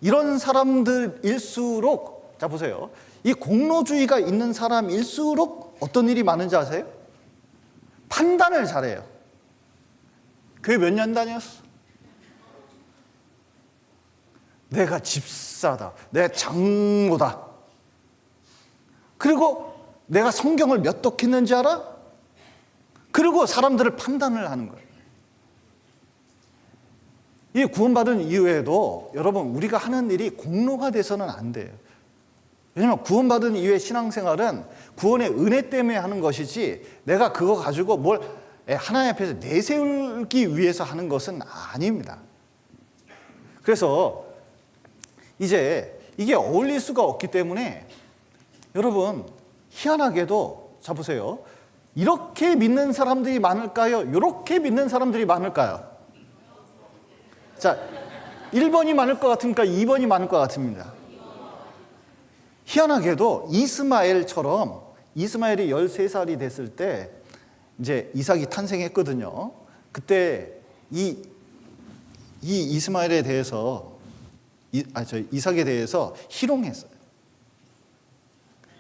Speaker 1: 이런 사람들일수록, 자 보세요, 이 공로주의가 있는 사람일수록 어떤 일이 많은지 아세요? 판단을 잘해요. 교회 몇 년 다녔어? 내가 집사다, 내가 장로다, 그리고 내가 성경을 몇 독 했는지 알아? 그리고 사람들을 판단을 하는 거예요. 이 구원받은 이후에도 여러분, 우리가 하는 일이 공로가 돼서는 안 돼요. 왜냐하면 구원받은 이후의 신앙생활은 구원의 은혜 때문에 하는 것이지, 내가 그거 가지고 뭘 하나님 앞에서 내세우기 위해서 하는 것은 아닙니다. 그래서 이제 이게 어울릴 수가 없기 때문에 여러분, 희한하게도, 자 보세요, 이렇게 믿는 사람들이 많을까요? 이렇게 믿는 사람들이 많을까요? 자, 1번이 많을 것 같습니까? 2번이 많을 것 같습니다. 희한하게도 이스마엘처럼, 이스마엘이 13살이 됐을 때 이제 이삭이 탄생했거든요. 그때 이 이스마엘에 대해서, 이삭에 대해서 희롱했어요.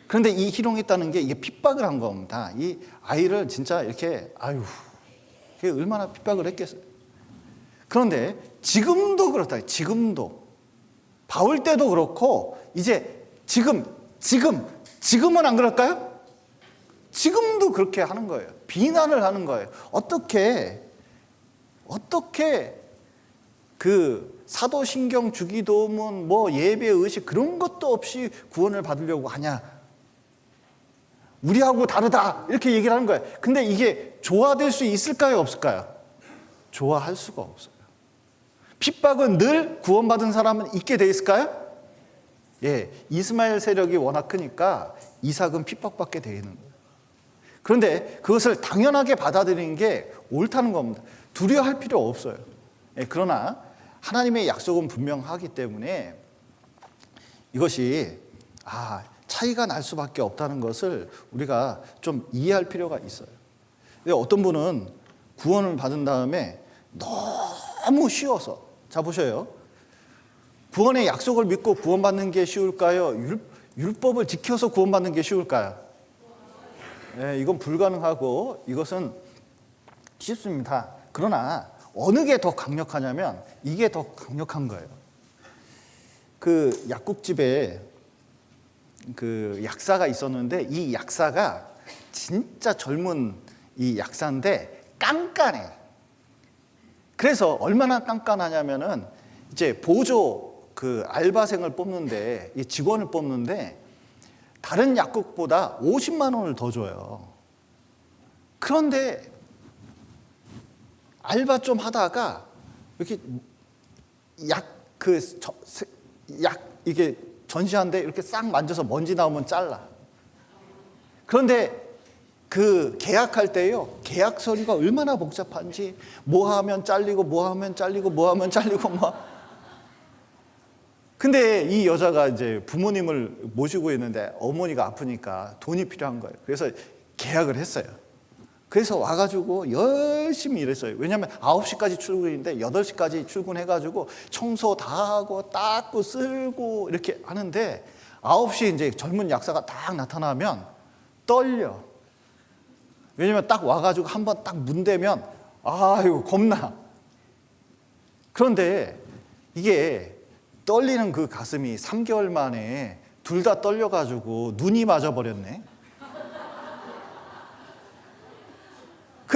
Speaker 1: 그런데 이 희롱했다는 게 이게 핍박을 한 겁니다. 이 아이를 진짜 이렇게, 그게 얼마나 핍박을 했겠어요. 그런데 지금도 그렇다. 지금도 바울 때도 그렇고, 이제 지금은 안 그럴까요? 지금도 그렇게 하는 거예요. 비난을 하는 거예요. 어떻게 그 사도신경, 주기도문, 뭐 예배, 의식 그런 것도 없이 구원을 받으려고 하냐? 우리하고 다르다 이렇게 얘기를 하는 거예요. 근데 이게 조화될 수 있을까요, 없을까요? 조화할 수가 없어요. 핍박은 늘 구원받은 사람은 있게 돼 있을까요? 예, 이스마엘 세력이 워낙 크니까 이삭은 핍박받게 되는 거예요. 그런데 그것을 당연하게 받아들이는 게 옳다는 겁니다. 두려워할 필요 없어요. 예, 그러나 하나님의 약속은 분명하기 때문에 이것이 차이가 날 수밖에 없다는 것을 우리가 좀 이해할 필요가 있어요. 어떤 분은 구원을 받은 다음에 너무 쉬워서, 자 보셔요, 구원의 약속을 믿고 구원받는 게 쉬울까요? 율법을 지켜서 구원받는 게 쉬울까요? 네, 이건 불가능하고 이것은 쉽습니다. 그러나 어느 게 더 강력하냐면 이게 더 강력한 거예요. 그 약국집에 그 약사가 있었는데, 이 약사가 진짜 젊은 이 약사인데 깐깐해. 그래서 얼마나 깐깐하냐면은 이제 보조 그 알바생을 뽑는데, 이 직원을 뽑는데 다른 약국보다 50만 원을 더 줘요. 그런데 알바 좀 하다가 이렇게 이게 전시한데 이렇게 싹 만져서 먼지 나오면 잘라. 그런데 그 계약할 때요, 계약 서류가 얼마나 복잡한지, 뭐 하면 잘리고 뭐 하면 잘리고 뭐 하면 잘리고 뭐. 근데 이 여자가 이제 부모님을 모시고 있는데 어머니가 아프니까 돈이 필요한 거예요. 그래서 계약을 했어요. 그래서 와가지고 열심히 일했어요. 왜냐하면 9시까지 출근인데 8시까지 출근해가지고 청소 다 하고 닦고 쓸고 이렇게 하는데, 9시 이제 젊은 약사가 딱 나타나면 떨려. 왜냐하면 딱 와가지고 한번 딱 문대면 이거 겁나. 그런데 이게 떨리는 그 가슴이 3개월 만에 둘 다 떨려가지고 눈이 맞아버렸네.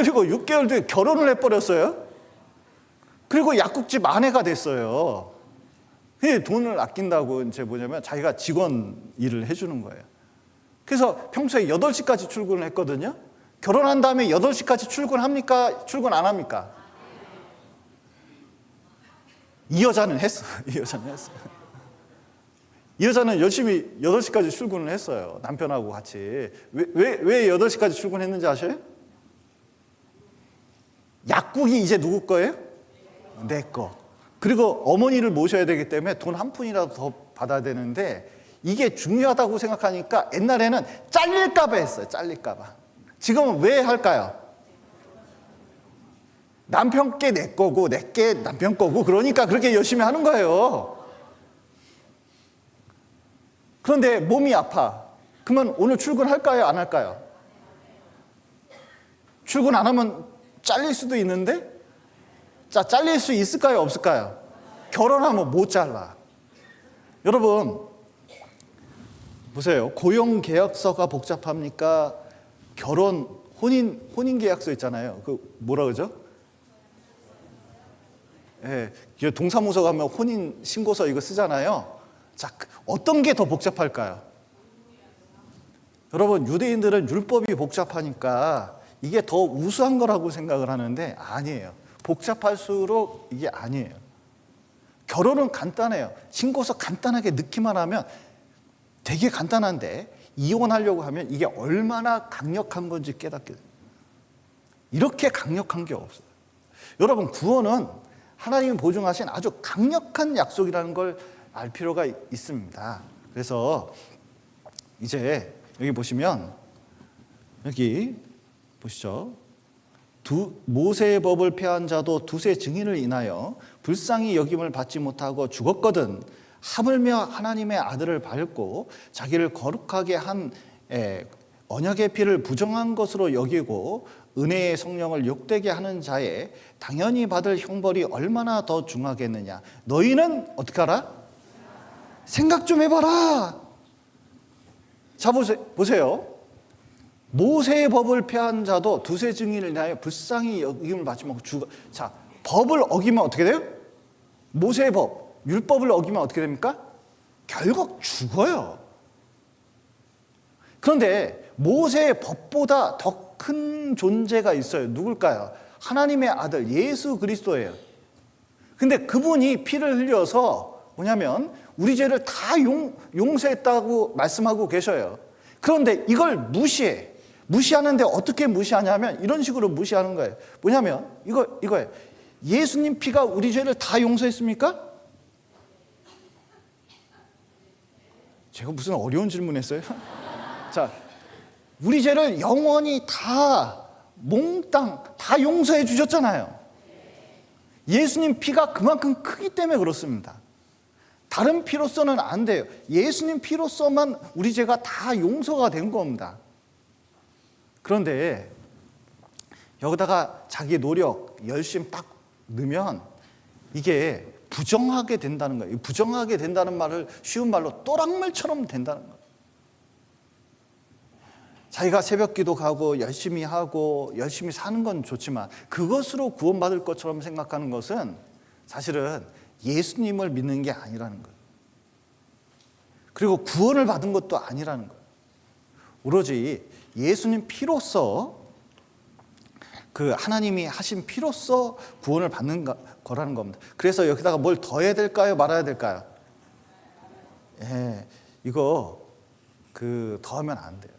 Speaker 1: 그리고 6개월 뒤에 결혼을 해버렸어요. 그리고 약국집 아내가 됐어요. 돈을 아낀다고 이제 뭐냐면 자기가 직원 일을 해주는 거예요. 그래서 평소에 8시까지 출근을 했거든요. 결혼한 다음에 8시까지 출근합니까? 출근 안 합니까? 이 여자는 했어요. 이 여자는 열심히 8시까지 출근을 했어요. 남편하고 같이. 왜 8시까지 출근했는지 아셔요? 약국이 이제 누구 거예요? 내 거. 그리고 어머니를 모셔야 되기 때문에 돈 한 푼이라도 더 받아야 되는데 이게 중요하다고 생각하니까 옛날에는 잘릴까 봐 했어요. 잘릴까 봐. 지금은 왜 할까요? 남편 게 내 거고 내 게 남편 거고 그러니까 그렇게 열심히 하는 거예요. 그런데 몸이 아파. 그러면 오늘 출근할까요? 안 할까요? 출근 안 하면 잘릴 수도 있는데 자, 잘릴 수 있을까요? 없을까요? 결혼하면 못 잘라. 여러분 보세요. 고용계약서가 복잡합니까? 혼인계약서 있잖아요. 그 뭐라 그러죠? 예, 동사무소 가면 혼인신고서 이거 쓰잖아요. 자, 어떤 게 더 복잡할까요? 여러분 유대인들은 율법이 복잡하니까 이게 더 우수한 거라고 생각을 하는데 아니에요. 복잡할수록 이게 아니에요. 결혼은 간단해요. 신고서 간단하게 넣기만 하면 되게 간단한데 이혼하려고 하면 이게 얼마나 강력한 건지 깨닫게 돼요. 이렇게 강력한 게 없어요. 여러분 구원은 하나님이 보증하신 아주 강력한 약속이라는 걸 알 필요가 있습니다. 그래서 이제 여기 보시면 여기 보시죠. 모세의 법을 폐한 자도 두세 증인을 인하여 불쌍히 여김을 받지 못하고 죽었거든 하물며 하나님의 아들을 밟고 자기를 거룩하게 한 언약의 피를 부정한 것으로 여기고 은혜의 성령을 욕되게 하는 자에 당연히 받을 형벌이 얼마나 더 중하겠느냐. 너희는 어떻게 하라? 생각 좀 해봐라. 자 보세요. 모세의 법을 폐한 자도 두세 증인을 인하여 불쌍히 여김을 받지 못하고 죽어. 자, 법을 어기면 어떻게 돼요? 모세의 법, 율법을 어기면 어떻게 됩니까? 결국 죽어요. 그런데 모세의 법보다 더 큰 존재가 있어요. 누굴까요? 하나님의 아들 예수 그리스도예요. 근데 그분이 피를 흘려서 뭐냐면 우리 죄를 다 용서했다고 말씀하고 계셔요. 그런데 이걸 무시하는데 어떻게 무시하냐면 이런 식으로 무시하는 거예요. 뭐냐면 이거예요. 예수님 피가 우리 죄를 다 용서했습니까? 제가 무슨 어려운 질문했어요? 자, 우리 죄를 영원히 다 몽땅 다 용서해 주셨잖아요. 예수님 피가 그만큼 크기 때문에 그렇습니다. 다른 피로서는 안 돼요. 예수님 피로서만 우리 죄가 다 용서가 된 겁니다. 그런데 여기다가 자기 노력, 열심 딱 넣으면 이게 부정하게 된다는 거예요. 부정하게 된다는 말을 쉬운 말로 또랑말처럼 된다는 거예요. 자기가 새벽기도 가고 열심히 하고 열심히 사는 건 좋지만 그것으로 구원받을 것처럼 생각하는 것은 사실은 예수님을 믿는 게 아니라는 거예요. 그리고 구원을 받은 것도 아니라는 거예요. 오로지 예수님 피로써 그 하나님이 하신 피로써 구원을 받는 거라는 겁니다. 그래서 여기다가 뭘 더해야 될까요? 말아야 될까요? 이거 더하면 안 돼요.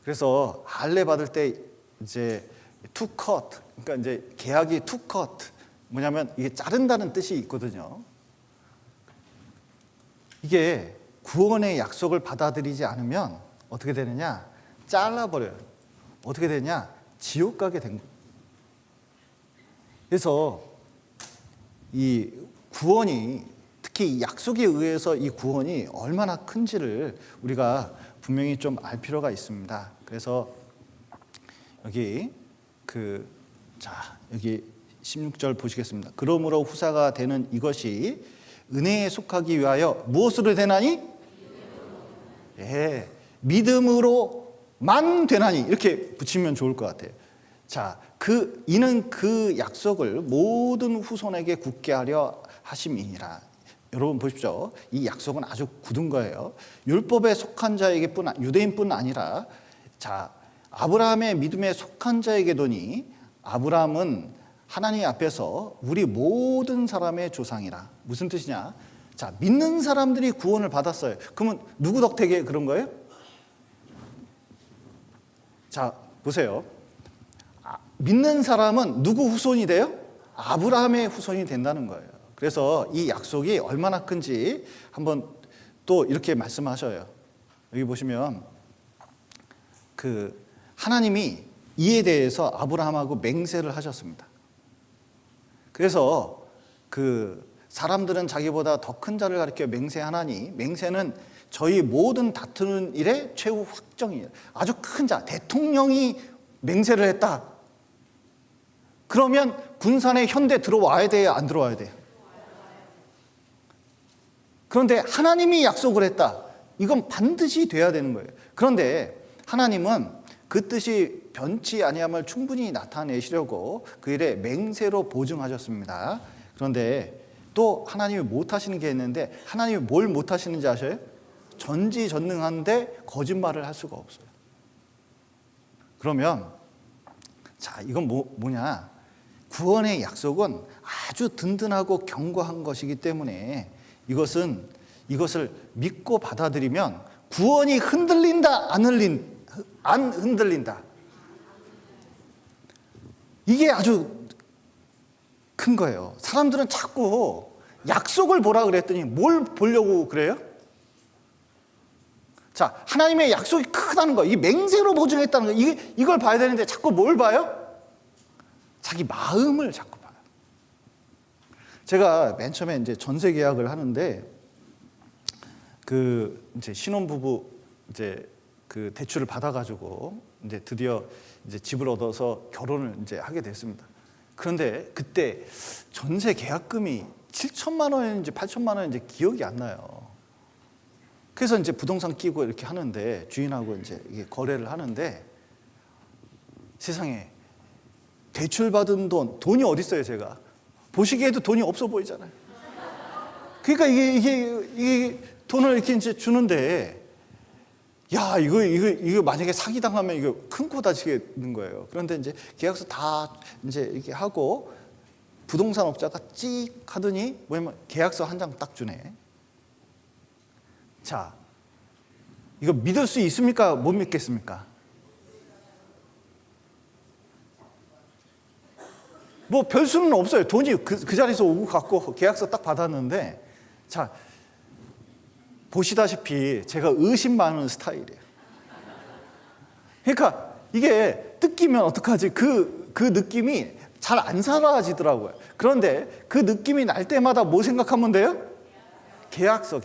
Speaker 1: 그래서 할례 받을 때 이제 to cut, 그러니까 이제 계약이 to cut, 뭐냐면 이게 자른다는 뜻이 있거든요. 이게 구원의 약속을 받아들이지 않으면 어떻게 되느냐? 잘라버려요. 어떻게 되냐? 지옥 가게 된 거예요. 그래서 이 구원이 특히 이 약속에 의해서 이 구원이 얼마나 큰지를 우리가 분명히 좀 알 필요가 있습니다. 그래서 여기 여기 16절 보시겠습니다. 그러므로 후사가 되는 이것이 은혜에 속하기 위하여 무엇으로 되나니? 믿음으로만 되나니 이렇게 붙이면 좋을 것 같아요. 자, 이는 그 약속을 모든 후손에게 굳게 하려 하심이니라. 여러분 보십시오. 이 약속은 아주 굳은 거예요. 율법에 속한 자에게뿐, 유대인뿐 아니라, 자, 아브라함의 믿음에 속한 자에게도니 아브라함은 하나님 앞에서 우리 모든 사람의 조상이라. 무슨 뜻이냐? 자, 믿는 사람들이 구원을 받았어요. 그러면 누구 덕택에 그런 거예요? 자, 보세요. 믿는 사람은 누구 후손이 돼요? 아브라함의 후손이 된다는 거예요. 그래서 이 약속이 얼마나 큰지 한번 또 이렇게 말씀하셔요. 여기 보시면 하나님이 이에 대해서 아브라함하고 맹세를 하셨습니다. 그래서 사람들은 자기보다 더 큰 자를 가리켜 맹세하나니, 맹세는 저희 모든 다투는 일의 최후 확정이에요. 아주 큰 자, 대통령이 맹세를 했다. 그러면 군산에 현대 들어와야 돼요, 안 들어와야 돼요? 그런데 하나님이 약속을 했다. 이건 반드시 돼야 되는 거예요. 그런데 하나님은 그 뜻이 변치 아니함을 충분히 나타내시려고 그 일에 맹세로 보증하셨습니다. 그런데 또 하나님이 못하시는 게 있는데, 하나님이 뭘 못하시는지 아셔요? 전지전능한데 거짓말을 할 수가 없어요. 그러면 자, 이건 뭐냐? 구원의 약속은 아주 든든하고 견고한 것이기 때문에 이것을 믿고 받아들이면 구원이 흔들린다, 안 흔들린다. 이게 아주 큰 거예요. 사람들은 자꾸 약속을 보라 그랬더니 뭘 보려고 그래요? 자, 하나님의 약속이 크다는 거, 이 맹세로 보증했다는 거, 이걸 봐야 되는데 자꾸 뭘 봐요? 자기 마음을 자꾸 봐요. 제가 맨 처음에 이제 전세 계약을 하는데 이제 신혼부부 이제 대출을 받아가지고 이제 드디어 이제 집을 얻어서 결혼을 이제 하게 됐습니다. 그런데 그때 전세 계약금이 7천만 원인지 8천만 원인지 기억이 안 나요. 그래서 이제 부동산 끼고 이렇게 하는데, 주인하고 이제 이게 거래를 하는데, 세상에 대출 받은 돈이 어디 있어요? 제가 보시기에도 돈이 없어 보이잖아요. 그러니까 이게 돈을 이렇게 이제 주는데, 야, 이거 만약에 사기 당하면 이거 큰 코 다치겠는 거예요. 그런데 이제 계약서 다 이제 이렇게 하고 부동산 업자가 찍 하더니 뭐냐면 계약서 한 장 딱 주네. 자, 이거 믿을 수 있습니까? 못 믿겠습니까? 뭐 별 수는 없어요. 돈이 그 자리에서 오고 갔고 계약서 딱 받았는데, 자, 보시다시피 제가 의심 많은 스타일이에요. 그러니까 이게 뜯기면 어떡하지? 그 느낌이 잘 안 사라지더라고요. 그런데 그 느낌이 날 때마다 뭐 생각하면 돼요? 계약서.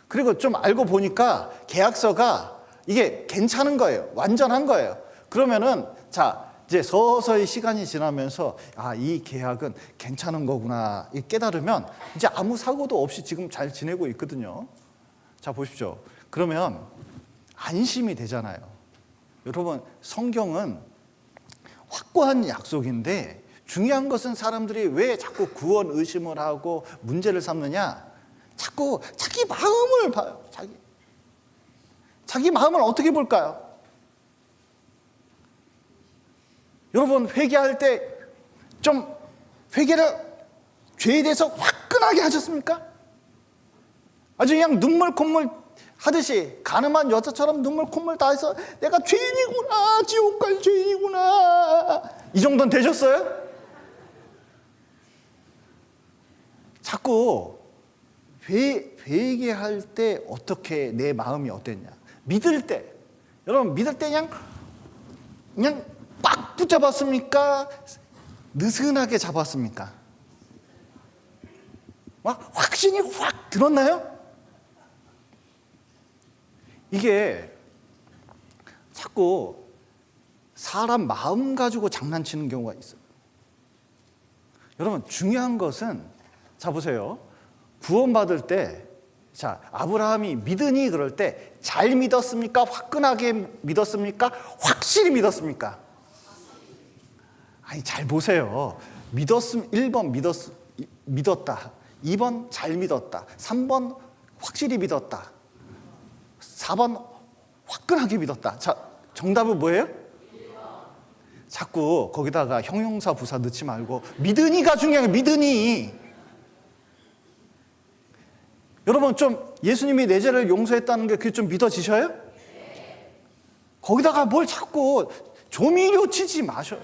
Speaker 1: 그리고 좀 알고 보니까 계약서가 이게 괜찮은 거예요. 완전한 거예요. 그러면은 자, 이제 서서히 시간이 지나면서 이 계약은 괜찮은 거구나 깨달으면 이제 아무 사고도 없이 지금 잘 지내고 있거든요. 자, 보십시오. 그러면 안심이 되잖아요. 여러분, 성경은 확고한 약속인데 중요한 것은 사람들이 왜 자꾸 구원 의심을 하고 문제를 삼느냐? 자꾸 자기 마음을 봐요. 자기 마음을 어떻게 볼까요? 여러분, 회개할 때 좀 회개를 죄에 대해서 화끈하게 하셨습니까? 아주 그냥 눈물 콧물 하듯이 가늠한 여자처럼 눈물 콧물 다 해서 내가 죄인이구나, 지옥 갈 죄인이구나, 이 정도는 되셨어요? 자꾸 회개할 때 어떻게 내 마음이 어땠냐? 믿을 때, 여러분 믿을 때 그냥 빡 붙잡았습니까? 느슨하게 잡았습니까? 막 확신이 확 들었나요? 이게 자꾸 사람 마음 가지고 장난치는 경우가 있어요. 여러분, 중요한 것은, 자 보세요. 구원받을 때, 자, 아브라함이 믿으니 그럴 때 잘 믿었습니까? 화끈하게 믿었습니까? 확실히 믿었습니까? 아니, 잘 보세요. 1번 믿었다. 2번 잘 믿었다. 3번 확실히 믿었다. 4번 화끈하게 믿었다. 자, 정답은 뭐예요? 자꾸 거기다가 형용사 부사 넣지 말고 믿으니가 중요해요. 믿으니. 여러분, 좀 예수님이 내 죄를 용서했다는 게 그게 좀 믿어지셔요? 거기다가 뭘 자꾸 조미료 치지 마셔요.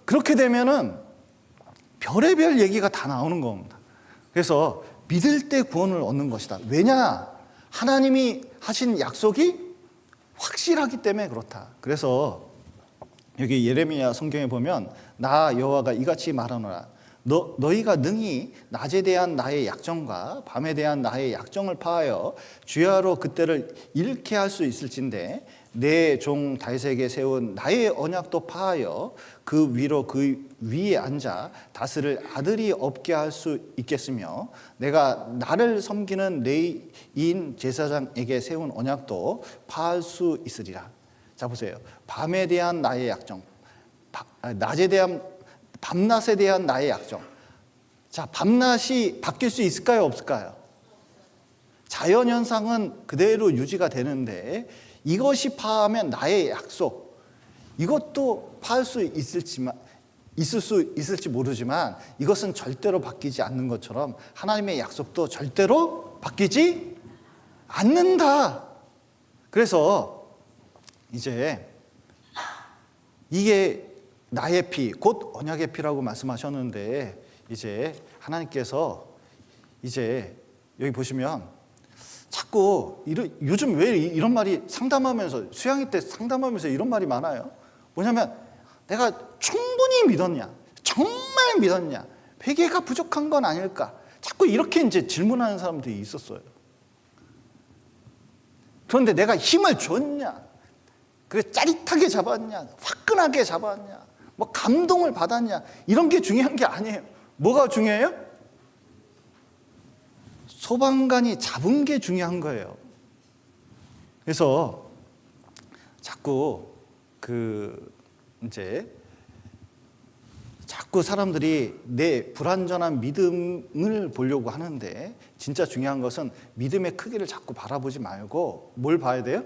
Speaker 1: 그렇게 되면은 별의별 얘기가 다 나오는 겁니다. 그래서 믿을 때 구원을 얻는 것이다. 왜냐? 하나님이 하신 약속이 확실하기 때문에 그렇다. 그래서 여기 예레미야 성경에 보면 나 여호와가 이같이 말하노라. 너희가 능히 낮에 대한 나의 약정과 밤에 대한 나의 약정을 파하여 주야로 그때를 잃게 할 수 있을진데 내 종 다윗에게 세운 나의 언약도 파하여 그 위로 그 위에 앉아 다스릴 아들이 없게 할 수 있겠으며 내가 나를 섬기는 레위인 제사장에게 세운 언약도 파할 수 있으리라. 자, 보세요. 밤에 대한 나의 약정, 낮에 대한 밤낮에 대한 나의 약정. 자, 밤낮이 바뀔 수 있을까요? 없을까요? 자연현상은 그대로 유지가 되는데 이것이 파하면 나의 약속, 이것도 파할 수 있을지 모르지만 이것은 절대로 바뀌지 않는 것처럼 하나님의 약속도 절대로 바뀌지 않는다. 그래서 이제 이게 나의 피, 곧 언약의 피라고 말씀하셨는데 이제 하나님께서 이제 여기 보시면 자꾸 요즘 왜 이런 말이 상담하면서 수양회 때 상담하면서 이런 말이 많아요. 뭐냐면 내가 충분히 믿었냐, 정말 믿었냐, 회개가 부족한 건 아닐까, 자꾸 이렇게 이제 질문하는 사람들이 있었어요. 그런데 내가 힘을 줬냐, 그래 짜릿하게 잡았냐, 화끈하게 잡았냐, 뭐 감동을 받았냐, 이런 게 중요한 게 아니에요. 뭐가 중요해요? 소방관이 잡은 게 중요한 거예요. 그래서 자꾸 자꾸 사람들이 내 불완전한 믿음을 보려고 하는데 진짜 중요한 것은 믿음의 크기를 자꾸 바라보지 말고 뭘 봐야 돼요?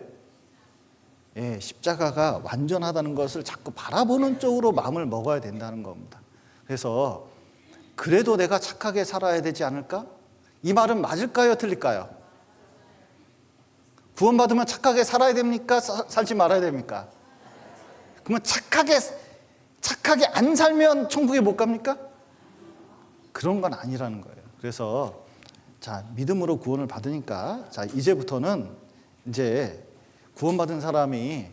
Speaker 1: 예, 십자가가 완전하다는 것을 자꾸 바라보는 쪽으로 마음을 먹어야 된다는 겁니다. 그래서 그래도 내가 착하게 살아야 되지 않을까? 이 말은 맞을까요? 틀릴까요? 구원받으면 착하게 살아야 됩니까? 살지 말아야 됩니까? 그러면 착하게 안 살면 천국에 못 갑니까? 그런 건 아니라는 거예요. 그래서 자, 믿음으로 구원을 받으니까 자, 이제부터는 이제 구원받은 사람이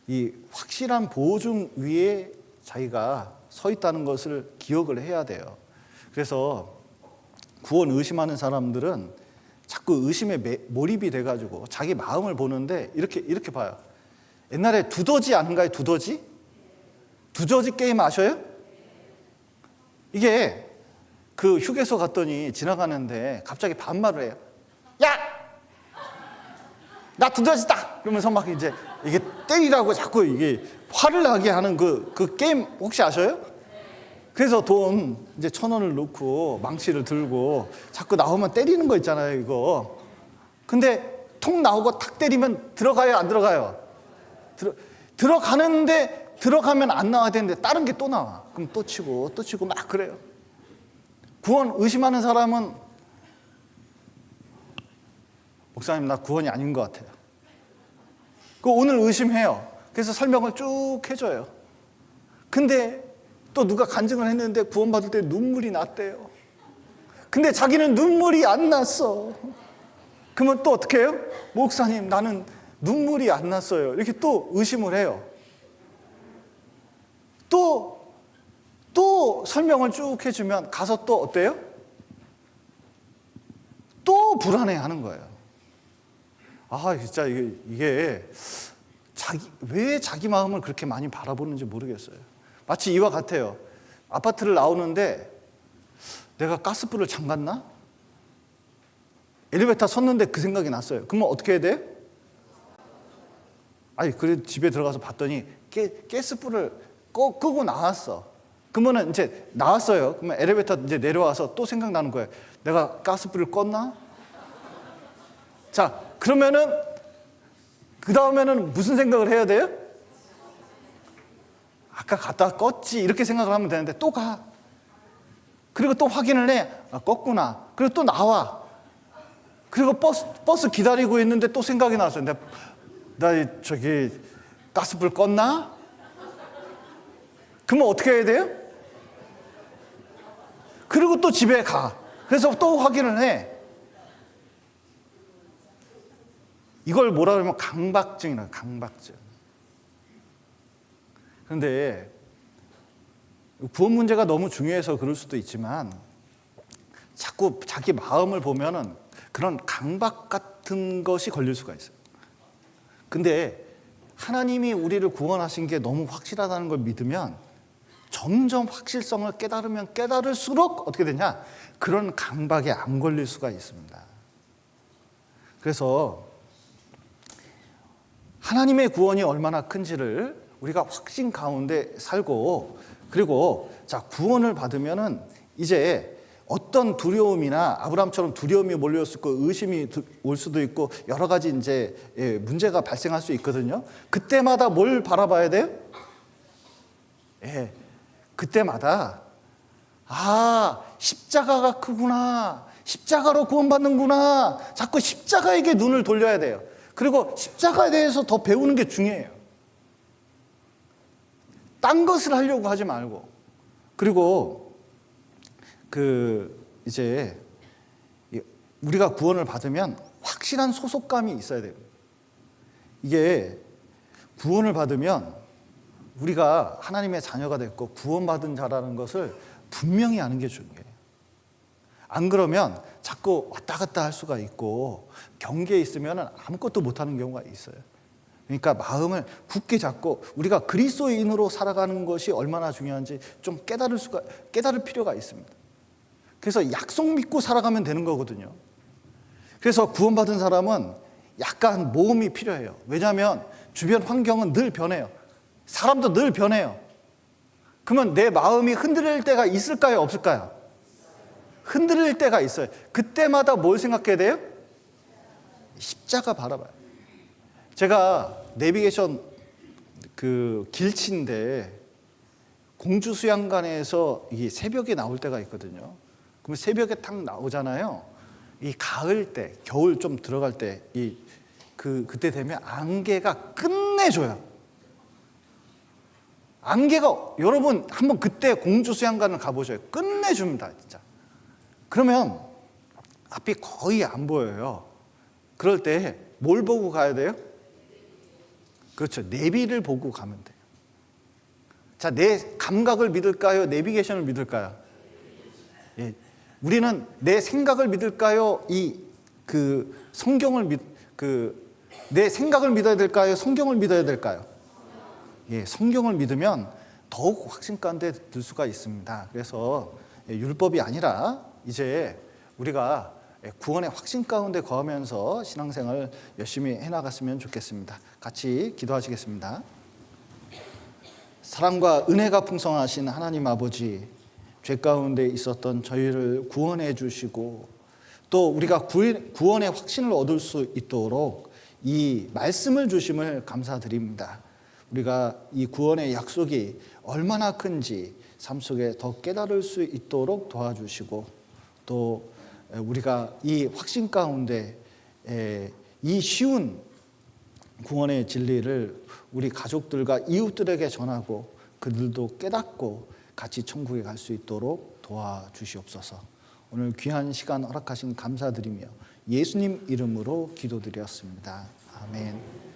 Speaker 1: 이 확실한 보증 위에 자기가 서 있다는 것을 기억을 해야 돼요. 그래서 구원 의심하는 사람들은 자꾸 의심에 몰입이 돼가지고 자기 마음을 보는데 이렇게 봐요. 옛날에 두더지 아는가요? 두더지? 두더지 게임 아셔요? 이게 그 휴게소 갔더니 지나가는데 갑자기 반말을 해요. 야! 나 두더지다! 그러면서 막 이제 이게 때리라고 자꾸 이게 화를 나게 하는 그 게임 혹시 아셔요? 그래서 돈 이제 1,000원을 넣고 망치를 들고 자꾸 나오면 때리는 거 있잖아요, 이거. 근데 통 나오고 탁 때리면 들어가요, 안 들어가요? 들어가는데 들어가면 안 나와야 되는데 다른 게 또 나와. 그럼 또 치고 막 그래요. 구원 의심하는 사람은 목사님 나 구원이 아닌 것 같아요. 오늘 의심해요. 그래서 설명을 쭉 해줘요. 근데 또 누가 간증을 했는데 구원받을 때 눈물이 났대요. 근데 자기는 눈물이 안 났어. 그러면 또 어떻게 해요? 목사님 나는 눈물이 안 났어요. 이렇게 또 의심을 해요. 또 설명을 쭉 해주면 가서 또 어때요? 또 불안해하는 거예요. 아 진짜 이게 왜 자기 마음을 그렇게 많이 바라보는지 모르겠어요. 마치 이와 같아요. 아파트를 나오는데 내가 가스불을 잠갔나? 엘리베이터 섰는데 그 생각이 났어요. 그러면 어떻게 해야 돼? 아니 그래 집에 들어가서 봤더니 가스불을 끄고 나왔어. 그러면은 이제 나왔어요. 그러면 엘리베이터 이제 내려와서 또 생각나는 거예요. 내가 가스불을 껐나? 자, 그러면은 그 다음에는 무슨 생각을 해야 돼요? 아까 갔다 껐지 이렇게 생각을 하면 되는데 또 가. 그리고 또 확인을 해. 아, 껐구나. 그리고 또 나와. 그리고 버스 기다리고 있는데 또 생각이 났어요. 나 저기 가스불 껐나? 그러면 어떻게 해야 돼요? 그리고 또 집에 가. 그래서 또 확인을 해. 이걸 뭐라 그러면 강박증이라 강박증. 그런데 구원 문제가 너무 중요해서 그럴 수도 있지만 자꾸 자기 마음을 보면은 그런 강박 같은 것이 걸릴 수가 있어요. 근데 하나님이 우리를 구원하신 게 너무 확실하다는 걸 믿으면 점점 확실성을 깨달으면 깨달을수록 어떻게 되냐? 그런 강박에 안 걸릴 수가 있습니다. 그래서 하나님의 구원이 얼마나 큰지를 우리가 확신 가운데 살고, 그리고 자 구원을 받으면은 이제 어떤 두려움이나 아브라함처럼 두려움이 몰려왔을 거 의심이 올 수도 있고 여러 가지 이제 문제가 발생할 수 있거든요. 그때마다 뭘 바라봐야 돼요? 그때마다 십자가가 크구나, 십자가로 구원받는구나, 자꾸 십자가에게 눈을 돌려야 돼요. 그리고 십자가에 대해서 더 배우는 게 중요해요. 딴 것을 하려고 하지 말고. 그리고 이제 우리가 구원을 받으면 확실한 소속감이 있어야 돼요. 이게 구원을 받으면 우리가 하나님의 자녀가 됐고 구원받은 자라는 것을 분명히 아는 게 중요해요. 안 그러면 자꾸 왔다 갔다 할 수가 있고 경계에 있으면 아무것도 못하는 경우가 있어요. 그러니까 마음을 굳게 잡고 우리가 그리스도인으로 살아가는 것이 얼마나 중요한지 좀 깨달을 필요가 있습니다. 그래서 약속 믿고 살아가면 되는 거거든요. 그래서 구원받은 사람은 약간 모험이 필요해요. 왜냐하면 주변 환경은 늘 변해요. 사람도 늘 변해요. 그러면 내 마음이 흔들릴 때가 있을까요? 없을까요? 흔들릴 때가 있어요. 그때마다 뭘 생각해야 돼요? 십자가 바라봐요. 제가 내비게이션 길치인데 공주 수양관에서 이 새벽에 나올 때가 있거든요. 그럼 새벽에 탁 나오잖아요. 이 가을 때, 겨울 좀 들어갈 때 그때 되면 안개가 끝내줘요. 안개가 여러분 한번 그때 공주 수양관을 가보셔요. 끝내줍니다, 진짜. 그러면 앞이 거의 안 보여요. 그럴 때 뭘 보고 가야 돼요? 그렇죠. 내비를 보고 가면 돼요. 자, 내 감각을 믿을까요? 내비게이션을 믿을까요? 예. 우리는 내 생각을 믿을까요? 내 생각을 믿어야 될까요? 성경을 믿어야 될까요? 예, 성경을 믿으면 더욱 확신 가운데 들 수가 있습니다. 그래서 율법이 아니라 이제 우리가 구원의 확신 가운데 거하면서 신앙생활을 열심히 해나갔으면 좋겠습니다. 같이 기도하시겠습니다. 사랑과 은혜가 풍성하신 하나님 아버지, 죄 가운데 있었던 저희를 구원해 주시고 또 우리가 구원의 확신을 얻을 수 있도록 이 말씀을 주심을 감사드립니다. 우리가 이 구원의 약속이 얼마나 큰지 삶 속에 더 깨달을 수 있도록 도와주시고 또 우리가 이 확신 가운데 이 쉬운 구원의 진리를 우리 가족들과 이웃들에게 전하고 그들도 깨닫고 같이 천국에 갈 수 있도록 도와주시옵소서. 오늘 귀한 시간 허락하신 감사드리며 예수님 이름으로 기도드렸습니다. 아멘.